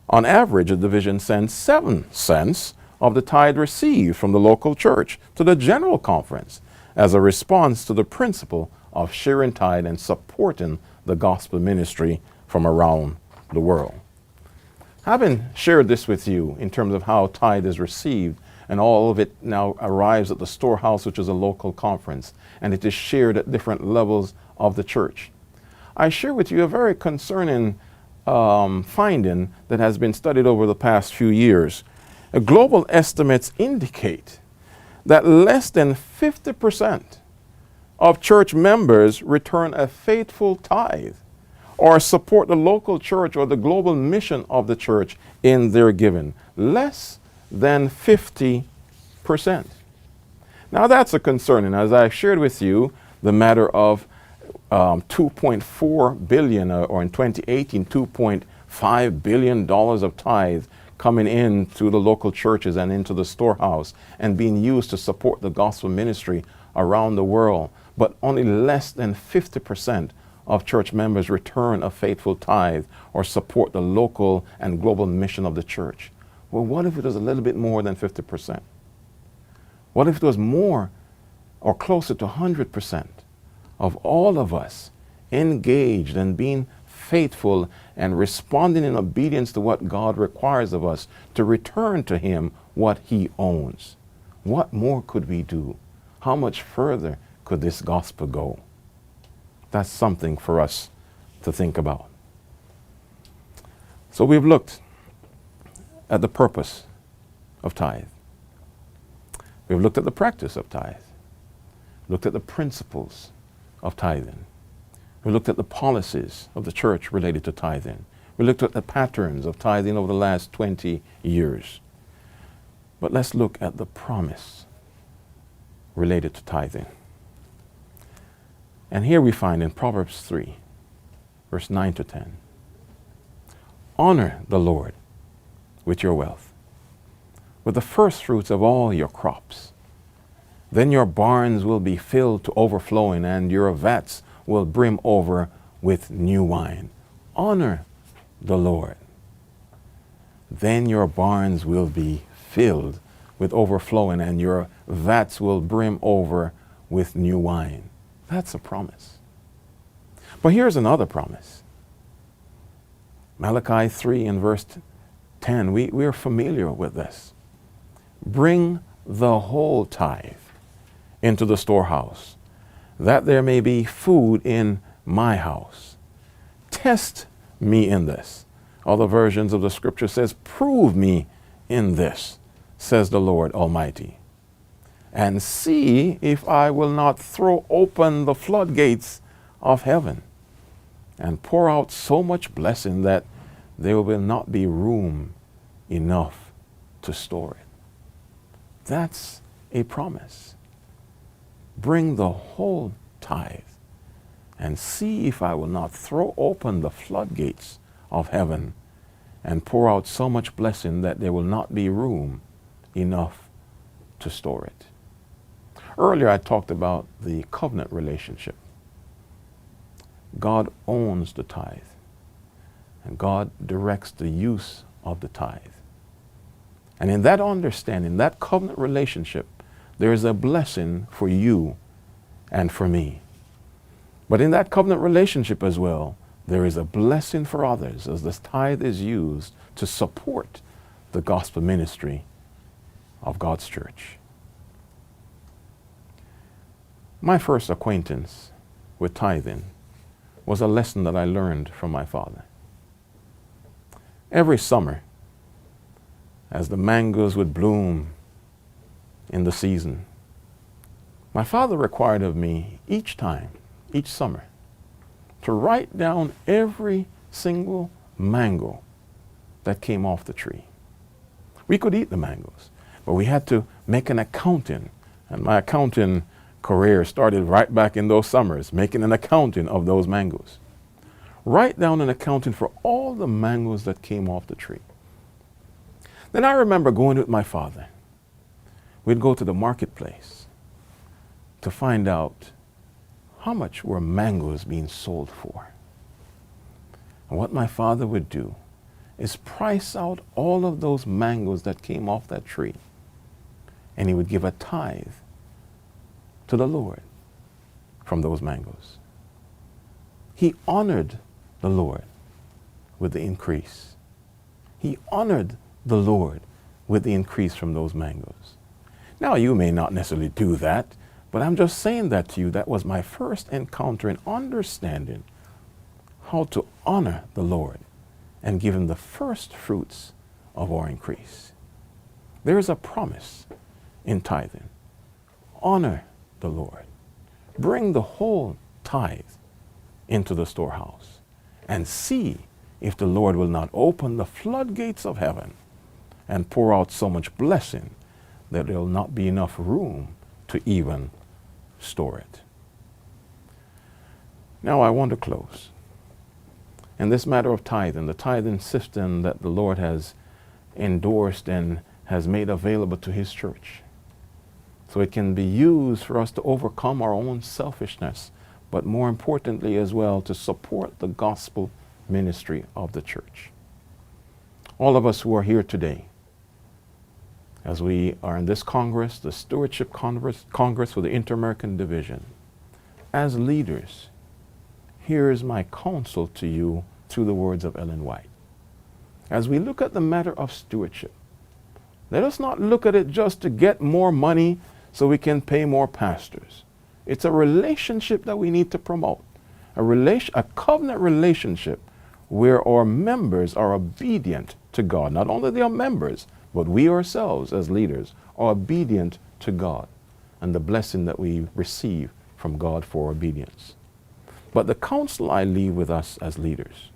on average, the division sends 7 cents of the tithe received from the local church to the General Conference as a response to the principle of sharing tithe and supporting the gospel ministry from around the world. Having shared this with you in terms of how tithe is received, and all of it now arrives at the storehouse, which is a local conference, and it is shared at different levels of the church, I share with you a very concerning finding that has been studied over the past few years. Global estimates indicate that less than 50% of church members return a faithful tithe or support the local church or the global mission of the church in their giving. Less than 50%. Now that's a concern, and as I shared with you the matter of 2.4 billion, or in 2018, $2.5 billion of tithe coming in through the local churches and into the storehouse and being used to support the gospel ministry around the world. But only less than 50% of church members return a faithful tithe or support the local and global mission of the church. Well, what if it was a little bit more than 50%? What if it was more or closer to 100% of all of us engaged and being faithful and responding in obedience to what God requires of us to return to Him what He owns? What more could we do? How much further could this gospel go? That's something for us to think about. So we've looked at the purpose of tithe. We've looked at the practice of tithe. Looked at the principles of tithing. We looked at the policies of the church related to tithing. We looked at the patterns of tithing over the last 20 years. But let's look at the promise related to tithing. And here we find in Proverbs 3, verse 9 to 10, honor the Lord with your wealth, with the first fruits of all your crops. Then your barns will be filled to overflowing, and your vats will brim over with new wine. Honor the Lord. Then your barns will be filled with overflowing, and your vats will brim over with new wine. That's a promise. But here's another promise. Malachi 3 and verse 10, we're familiar with this. Bring the whole tithe into the storehouse, that there may be food in my house. Test me in this. Other versions of the scripture says, prove me in this, says the Lord Almighty, and see if I will not throw open the floodgates of heaven and pour out so much blessing that there will not be room enough to store it. That's a promise. Bring the whole tithe and see if I will not throw open the floodgates of heaven and pour out so much blessing that there will not be room enough to store it. Earlier I talked about the covenant relationship. God owns the tithe, and God directs the use of the tithe. And in that understanding, that covenant relationship, there is a blessing for you and for me. But in that covenant relationship as well, there is a blessing for others as the tithe is used to support the gospel ministry of God's church. My first acquaintance with tithing was a lesson that I learned from my father. Every summer, as the mangoes would bloom in the season, my father required of me each summer, to write down every single mango that came off the tree. We could eat the mangoes, but we had to make an accounting. And my accounting career started right back in those summers, making an accounting of those mangoes. Write down an accounting for all the mangoes that came off the tree. Then I remember going with my father. We'd go to the marketplace to find out how much were mangoes being sold for. And what my father would do is price out all of those mangoes that came off that tree, and he would give a tithe to the Lord from those mangoes. He honored the Lord with the increase. He honored the Lord with the increase from those mangoes. Now, you may not necessarily do that, but I'm just saying that to you. That was my first encounter in understanding how to honor the Lord and give him the first fruits of our increase. There is a promise in tithing. Honor the Lord. Bring the whole tithe into the storehouse and see if the Lord will not open the floodgates of heaven and pour out so much blessing that there will not be enough room to even store it. Now I want to close. In this matter of tithing, the tithing system that the Lord has endorsed and has made available to his church, so it can be used for us to overcome our own selfishness, but more importantly as well to support the gospel ministry of the church. All of us who are here today, as we are in this Congress, the Stewardship Congress for the Inter-American Division, as leaders, here is my counsel to you through the words of Ellen White. As we look at the matter of stewardship, let us not look at it just to get more money so we can pay more pastors. It's a relationship that we need to promote, a covenant relationship where our members are obedient to God. Not only they are members, but we ourselves as leaders are obedient to God and the blessing that we receive from God for obedience. But the counsel I leave with us as leaders,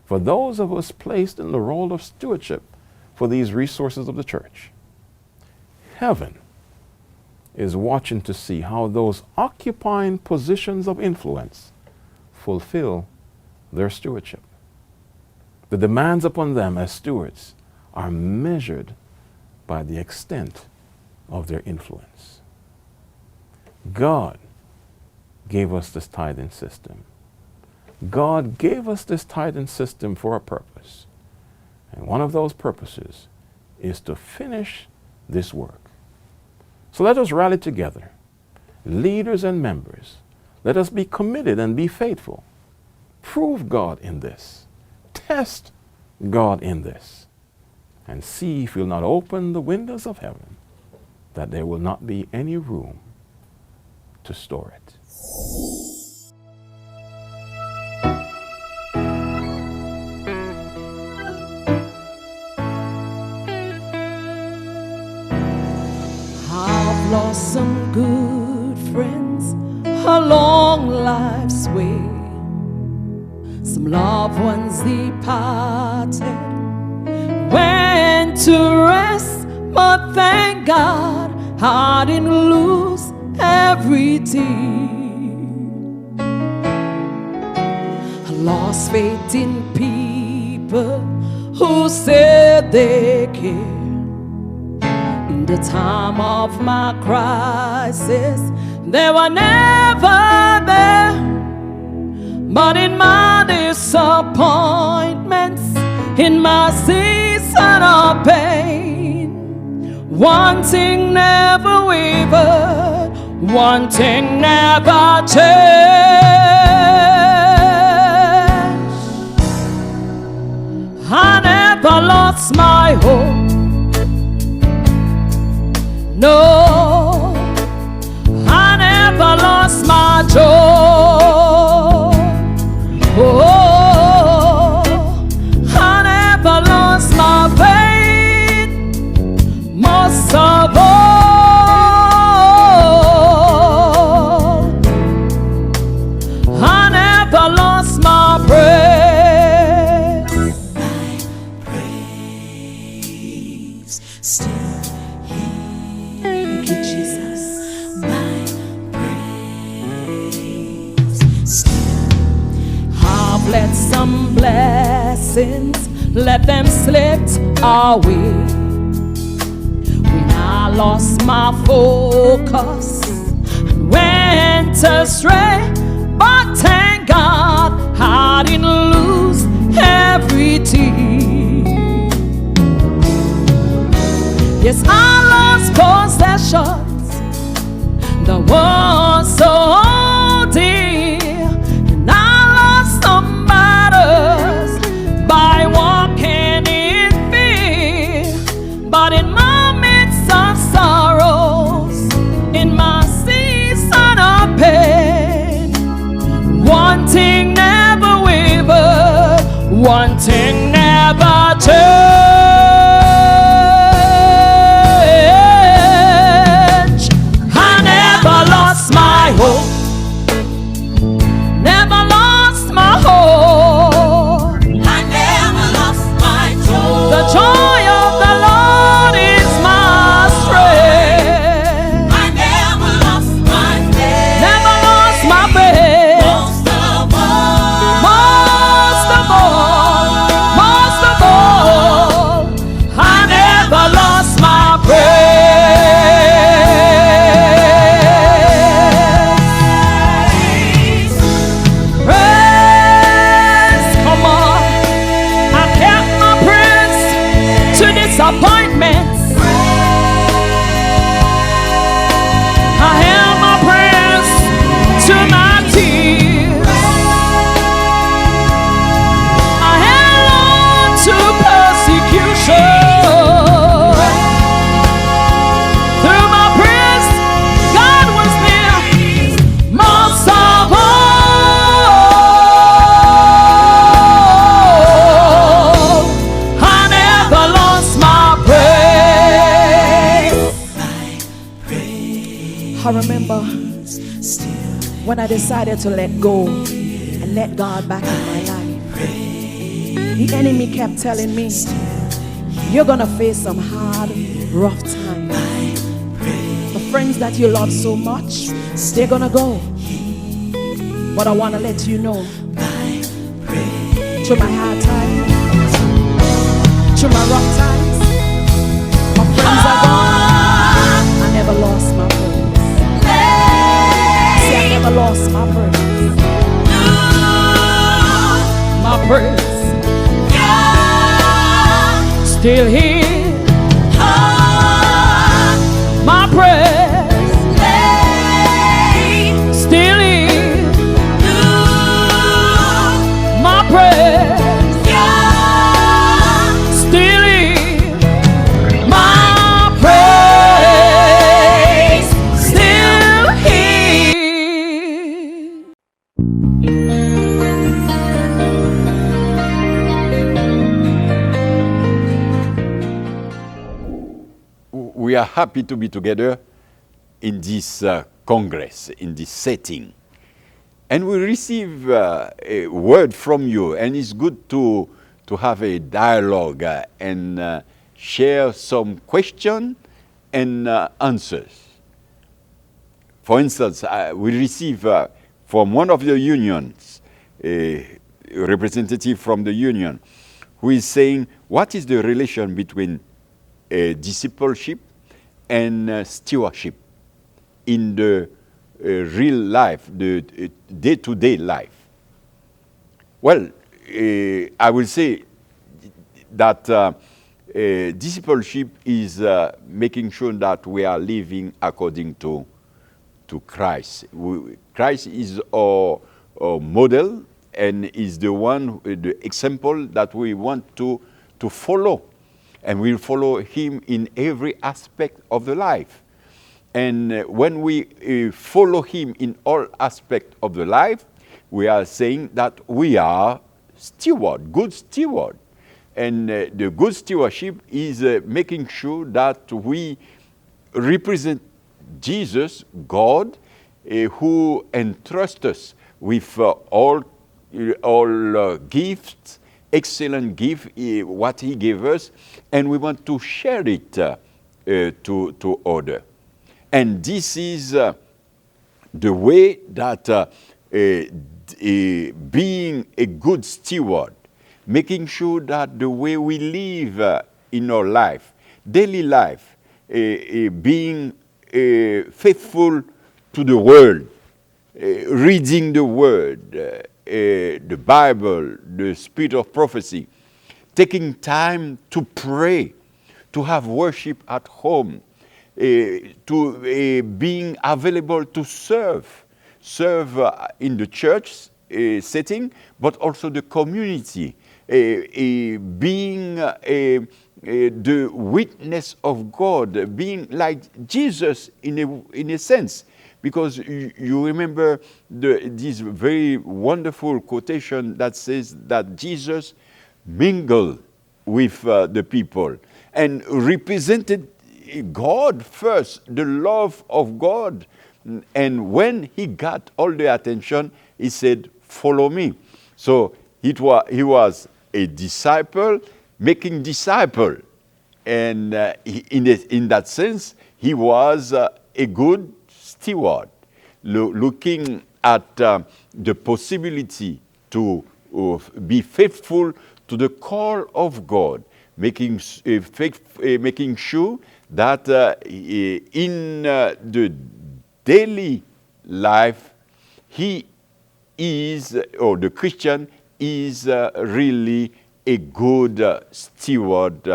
for those of us placed in the role of stewardship for these resources of the church, heaven is watching to see how those occupying positions of influence fulfill their stewardship. The demands upon them as stewards are measured by the extent of their influence. God gave us this tithing system. God gave us this tithing system for a purpose. And one of those purposes is to finish this work. So let us rally together, leaders and members. Let us be committed and be faithful. Prove God in this. Test God in this. And see if He'll not open the windows of heaven, that there will not be any room to store it. I've lost some good friends along life's way. Some loved ones departed, went to rest, but thank God I didn't lose everything. I lost faith in people who said they cared. In the time of my crisis, they were never there. But in my disappointments, in my season of pain, one thing never wavered, one thing never changed. I never lost my hope. No, I never lost my joy. Oh, I never lost my faith. Thank you, Jesus. I've let some blessings, let them slip away. When I lost my focus and went astray, but thank God I didn't lose everything. Yes, I lost possessions that was so dear, and I lost some battles by walking in fear. But in my midst of sorrows, in my season of pain, one thing never wavered, one thing never changed. I never lost my hope, never lost my hope. I never lost my joy. The joy of the Lord is my strength. I never lost my faith. Never lost my faith. Most of all, Most of all, most of all, I never lost my praise. Praise, come on. I kept my praise to disappointments. I held my praise to my tears. I held on to persecution. Through my praise, God was near. Most of all, I never lost my praise. I remember when I decided to let go and let God back in my life. The enemy kept telling me, you're gonna face some hard, rough times. The friends that you love so much, they're gonna go. But I wanna let you know, through my hard times, through my rough times, my friends are gone. I never lost my praise. See, I never lost my praise. My praise still here. My praise still here. My praise still here. My praise still here. We are happy to be together in this Congress, in this setting. And we receive a word from you, and it's good to have a dialogue and share some questions and answers. For instance, we receive from one of the unions, a representative from the union, who is saying, what is the relation between discipleship and stewardship in the real life, the day-to-day life? Well, I will say that discipleship is making sure that we are living according to Christ. Christ is our model and is the one, the example that we want to follow. And we'll follow him in every aspect of the life. And when we follow him in all aspects of the life, we are saying that we are steward, good steward. And the good stewardship is making sure that we represent Jesus, God, who entrusts us with all gifts excellent gift, what he gave us, and we want to share it to others. And this is the way that being a good steward, making sure that the way we live in our life, daily life, being faithful to the Word, reading the Word, the Bible, the spirit of prophecy, taking time to pray, to have worship at home, to being available to serve in the church setting, but also the community, being the witness of God, being like Jesus in a sense. Because you remember this very wonderful quotation that says that Jesus mingled with the people and represented God first, the love of God. And when he got all the attention, he said, "Follow me." So he was a disciple making disciple. And in that sense, he was a good steward, looking at the possibility to be faithful to the call of God, making sure that in the daily life, he is, or the Christian is really a good steward,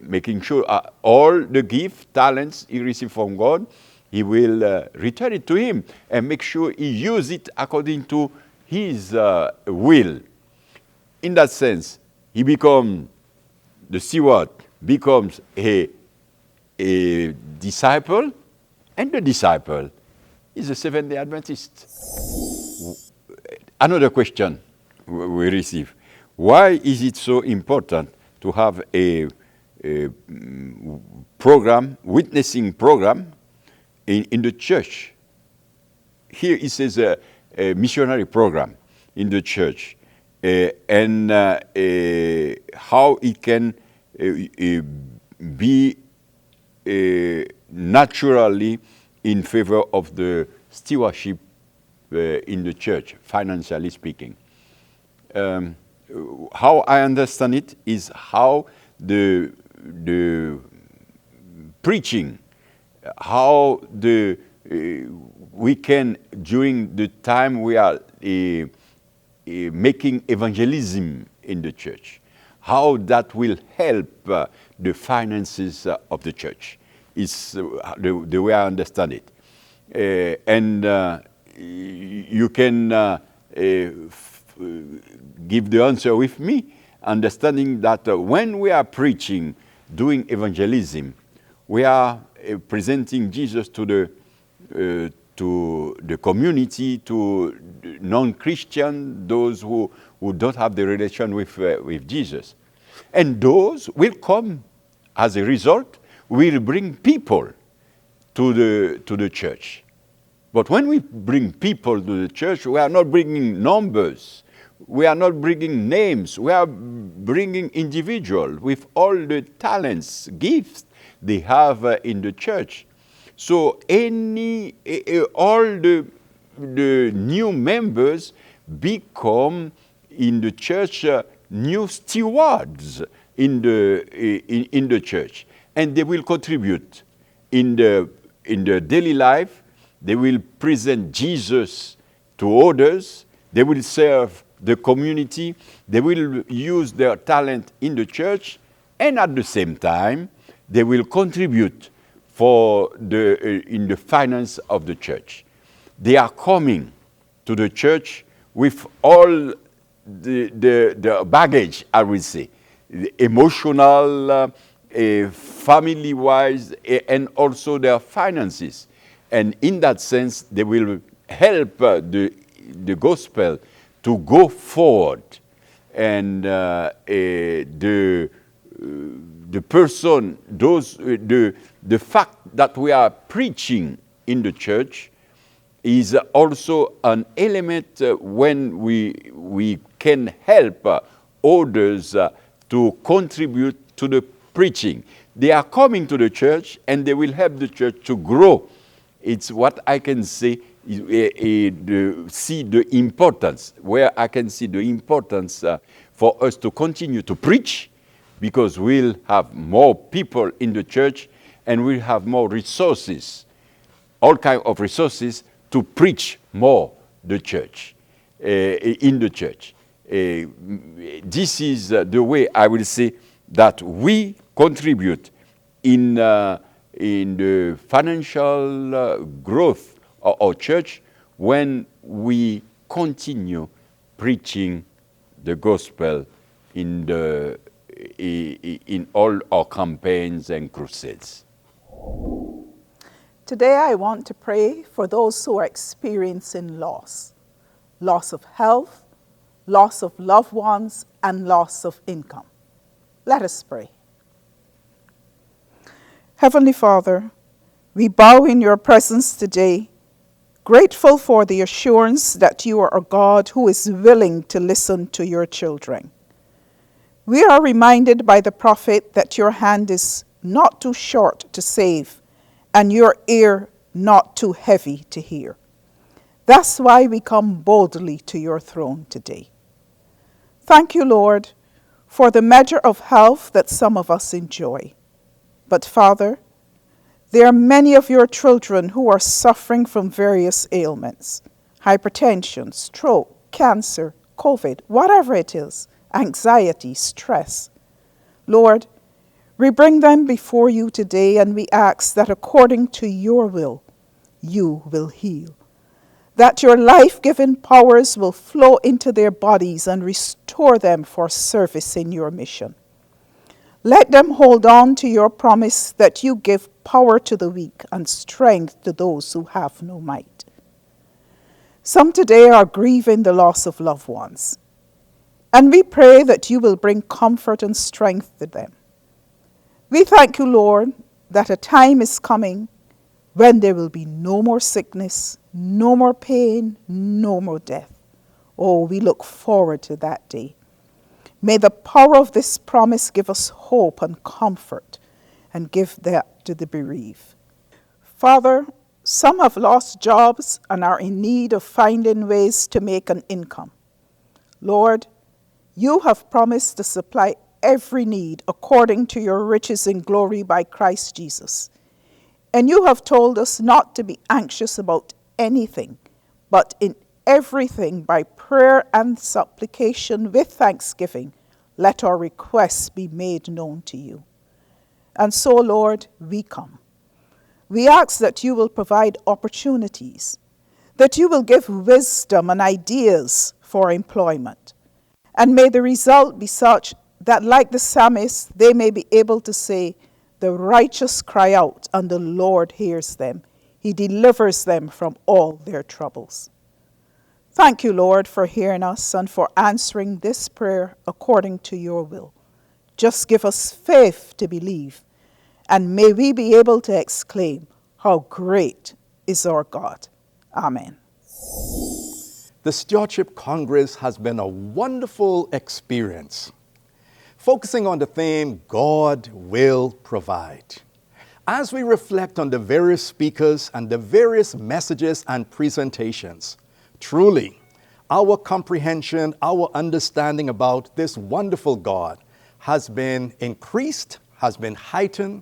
making sure all the gift, talents he received from God, he will return it to him and make sure he uses it according to his will. In that sense, he becomes, the steward becomes a disciple, and the disciple is a Seventh-day Adventist. Another question we receive: why is it so important to have a program, witnessing program, in the church? Here it says a missionary program in the church, and how it can be naturally in favor of the stewardship in the church, financially speaking. How I understand it is how the preaching, how we can, during the time we are making evangelism in the church, how that will help the finances of the church is the way I understand it. And you can give the answer with me, understanding that when we are preaching, doing evangelism, we are presenting Jesus to the community, to non-Christian, those who don't have the relation with Jesus. And those will come, as a result, will bring people to the church. But when we bring people to the church, we are not bringing numbers. We are not bringing names. We are bringing individuals with all the talents, gifts they have in the church. So all the new members become in the church new stewards in the church, and they will contribute in the daily life. They will present Jesus to others. They will serve the community. They will use their talent in the church, and at the same time, they will contribute in the finance of the church. They are coming to the church with all the baggage, I will say, emotional, family-wise, and also their finances. And in that sense, they will help the gospel to go forward. And the person, the fact that we are preaching in the church is also an element when we can help others to contribute to the preaching. They are coming to the church and they will help the church to grow. It's what I can say, see the importance, where I can see the importance for us to continue to preach, because we'll have more people in the church and we'll have more resources, all kinds of resources to preach more the church, in the church. This is the way I will say that we contribute in the financial growth of our church when we continue preaching the gospel in all our campaigns and crusades. Today I want to pray for those who are experiencing loss of health, loss of loved ones, and loss of income. Let us pray. Heavenly Father, we bow in your presence today, grateful for the assurance that you are a God who is willing to listen to your children. We are reminded by the prophet that your hand is not too short to save, and your ear not too heavy to hear. That's why we come boldly to your throne today. Thank you, Lord, for the measure of health that some of us enjoy. But Father, there are many of your children who are suffering from various ailments, hypertension, stroke, cancer, COVID, whatever it is, anxiety, stress. Lord, we bring them before you today and we ask that according to your will, you will heal. That your life-giving powers will flow into their bodies and restore them for service in your mission. Let them hold on to your promise that you give power to the weak and strength to those who have no might. Some today are grieving the loss of loved ones, and we pray that you will bring comfort and strength to them. We thank you, Lord, that a time is coming when there will be no more sickness, no more pain, no more death. Oh, we look forward to that day. May the power of this promise give us hope and comfort, and give that to the bereaved. Father, some have lost jobs and are in need of finding ways to make an income. Lord, you have promised to supply every need according to your riches in glory by Christ Jesus. And you have told us not to be anxious about anything, but in everything by prayer and supplication with thanksgiving, let our requests be made known to you. And so, Lord, we come. We ask that you will provide opportunities, that you will give wisdom and ideas for employment. And may the result be such that, like the psalmist, they may be able to say, the righteous cry out, and the Lord hears them. He delivers them from all their troubles. Thank you, Lord, for hearing us and for answering this prayer according to your will. Just give us faith to believe, and may we be able to exclaim, how great is our God. Amen. The Stewardship Congress has been a wonderful experience, focusing on the theme, God will provide. As we reflect on the various speakers and the various messages and presentations, truly, our comprehension, our understanding about this wonderful God has been increased, has been heightened.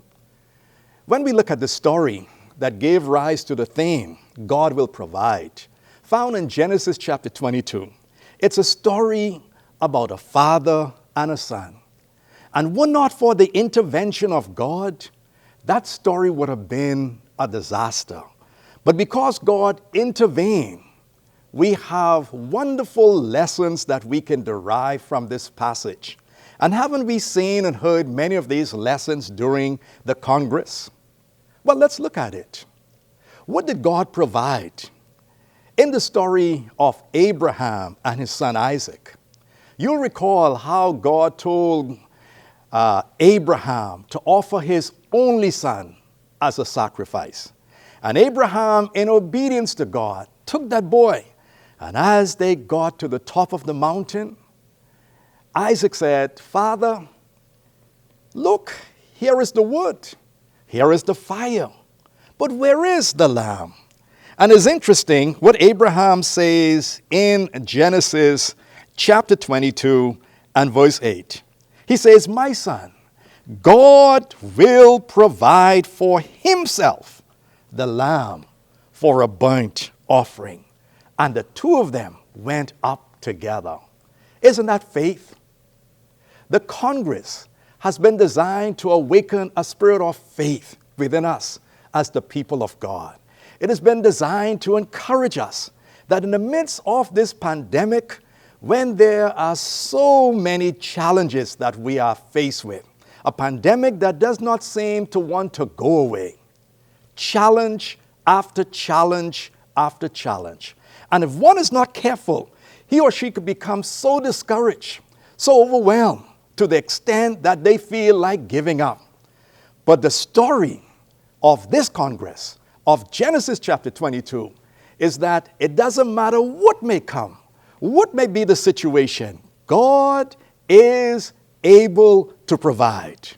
When we look at the story that gave rise to the theme, God will provide, found in Genesis chapter 22, it's a story about a father and a son. And were not for the intervention of God, that story would have been a disaster. But because God intervened, we have wonderful lessons that we can derive from this passage. And haven't we seen and heard many of these lessons during the Congress? Well, let's look at it. What did God provide? In the story of Abraham and his son Isaac, you'll recall how God told Abraham to offer his only son as a sacrifice. And Abraham, in obedience to God, took that boy. And as they got to the top of the mountain, Isaac said, Father, look, here is the wood, here is the fire, but where is the lamb? And it's interesting what Abraham says in Genesis chapter 22 and verse 8. He says, my son, God will provide for himself the lamb for a burnt offering. And the two of them went up together. Isn't that faith? The Congress has been designed to awaken a spirit of faith within us as the people of God. It has been designed to encourage us that in the midst of this pandemic, when there are so many challenges that we are faced with, a pandemic that does not seem to want to go away, challenge after challenge after challenge. And if one is not careful, he or she could become so discouraged, so overwhelmed, to the extent that they feel like giving up. But the story of this Congress, of Genesis chapter 22, is that it doesn't matter what may come, what may be the situation, God is able to provide.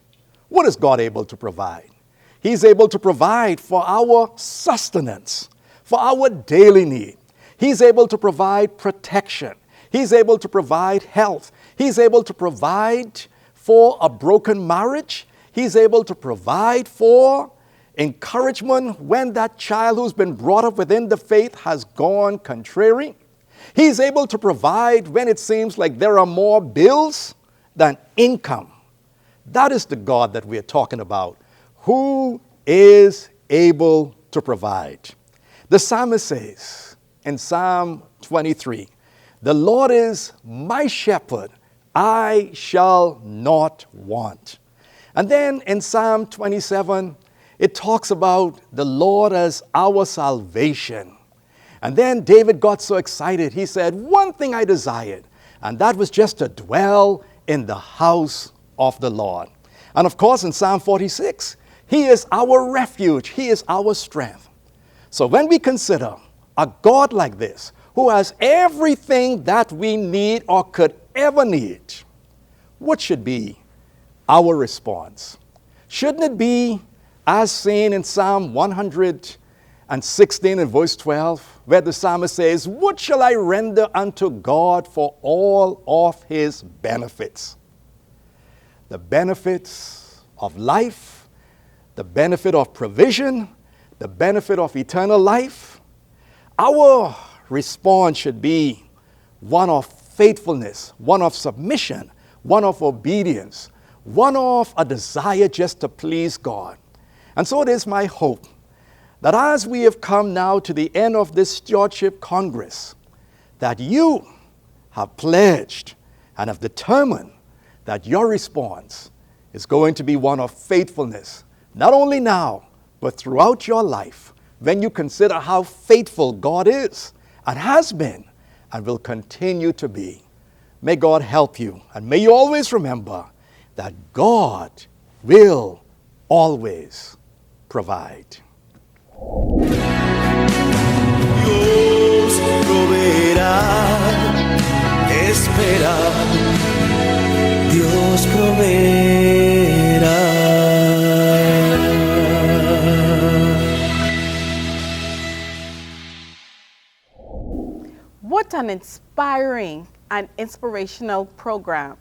What is God able to provide? He's able to provide for our sustenance, for our daily need. He's able to provide protection. He's able to provide health. He's able to provide for a broken marriage. He's able to provide for encouragement when that child who's been brought up within the faith has gone contrary. He's able to provide when it seems like there are more bills than income. That is the God that we're talking about, who is able to provide. The psalmist says in Psalm 23, the Lord is my shepherd, I shall not want. And then in Psalm 27, it talks about the Lord as our salvation. And then David got so excited, he said, one thing I desired, and that was just to dwell in the house of the Lord. And of course, in Psalm 46, he is our refuge, he is our strength. So when we consider a God like this, who has everything that we need or could ever need, what should be our response? Shouldn't it be as seen in Psalm 116 and verse 12, where the psalmist says, what shall I render unto God for all of his benefits? The benefits of life, the benefit of provision, the benefit of eternal life. Our response should be one of faithfulness, one of submission, one of obedience, one of a desire just to please God. And so it is my hope that as we have come now to the end of this Stewardship Congress, that you have pledged and have determined that your response is going to be one of faithfulness, not only now, but throughout your life, when you consider how faithful God is and has been and will continue to be. May God help you, and may you always remember that God will always provide. Dios proveerá, espera, Dios proveerá. What an inspiring and inspirational program.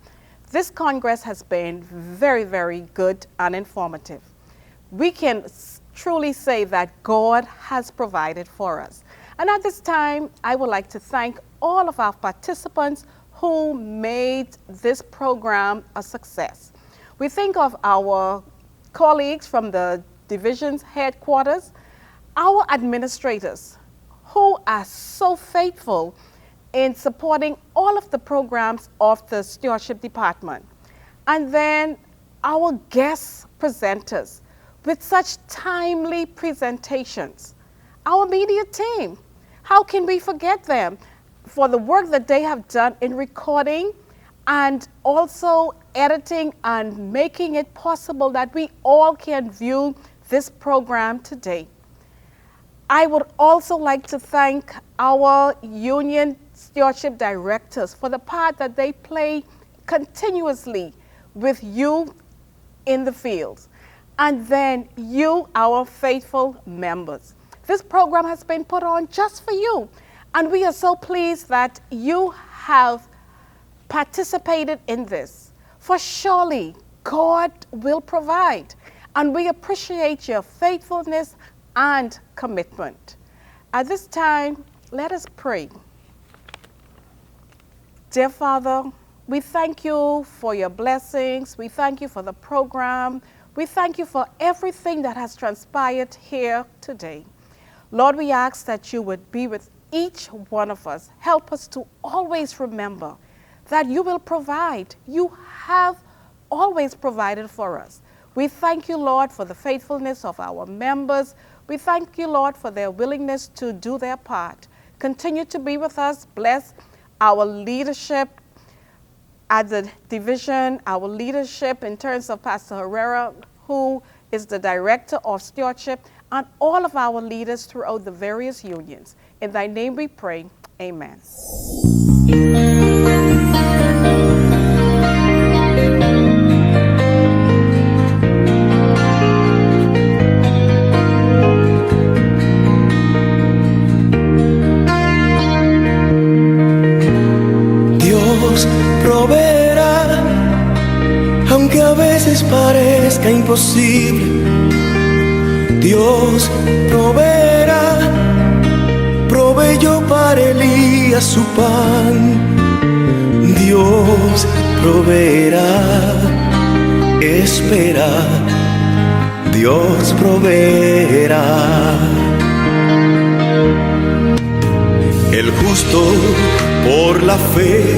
This Congress has been very, very good and informative. We can truly say that God has provided for us. And at this time, I would like to thank all of our participants who made this program a success. We think of our colleagues from the division's headquarters, our administrators, who are so faithful in supporting all of the programs of the Stewardship Department. And then our guest presenters with such timely presentations. Our media team, how can we forget them for the work that they have done in recording and also editing and making it possible that we all can view this program today. I would also like to thank our union stewardship directors for the part that they play continuously with you in the fields. And then you, our faithful members. This program has been put on just for you. And we are so pleased that you have participated in this. For surely God will provide. And we appreciate your faithfulness and commitment. At this time, let us pray. Dear Father, we thank you for your blessings. We thank you for the program. We thank you for everything that has transpired here today. Lord, we ask that you would be with each one of us. Help us to always remember that you will provide. You have always provided for us. We thank you, Lord, for the faithfulness of our members. We thank you, Lord, for their willingness to do their part. Continue to be with us. Bless our leadership at the division, our leadership in terms of Pastor Herrera, who is the director of stewardship, and all of our leaders throughout the various unions. In thy name we pray, amen. Dios proveerá, aunque a veces parezca imposible. Dios proveerá, proveyó para Elías su pan. Dios proveerá, espera, Dios proveerá. El justo por la fe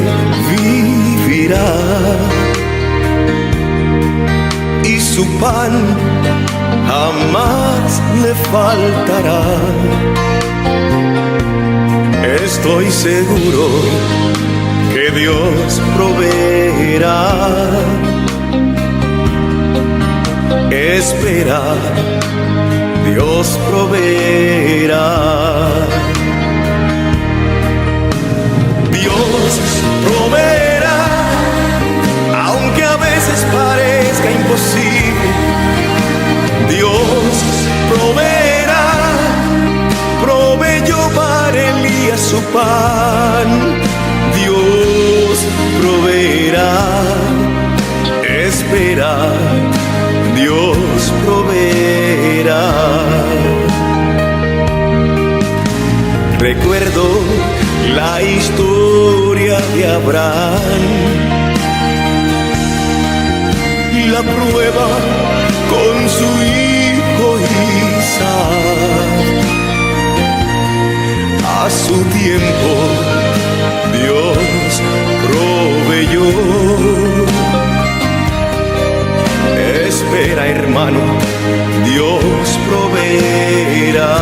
vivirá, y su pan jamás le faltará. Estoy seguro que Dios proveerá. Espera, Dios proveerá. Dios proveerá, aunque a veces parezca imposible. Dios proveerá, proveyó para Elías su pan. Dios proveerá, espera, Dios proveerá. Recuerdo la historia de Abraham y la prueba con su hijo Isaac. A su tiempo Dios proveyó. Espera, hermano, Dios proveerá.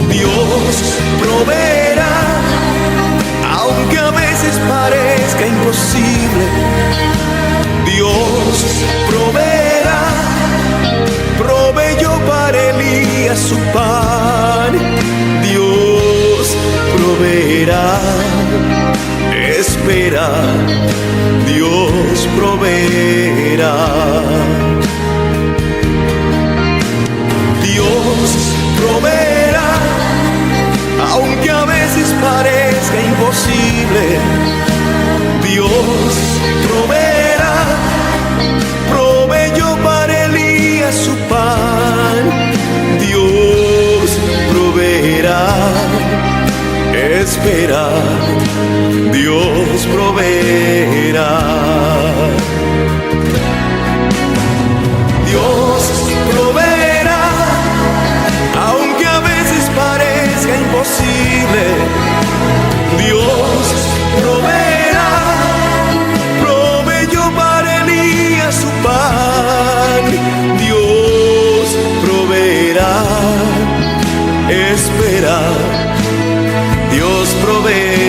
Dios proveerá, aunque a veces parezca imposible. Dios proveerá, proveyó para Elías su pan. Dios proveerá, espera, Dios proveerá. Dios proveerá, aunque a veces parezca imposible. Dios proveerá, proveyó para Elías su pan. Dios proveerá, espera, Dios proveerá. Dios proveerá, aunque a veces parezca imposible. Dios proveerá, proveyó para Elías su pan. Dios proveerá, espera, Dios proveerá.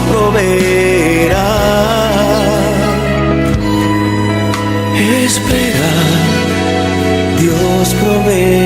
proveerá. Espera, Dios proveerá.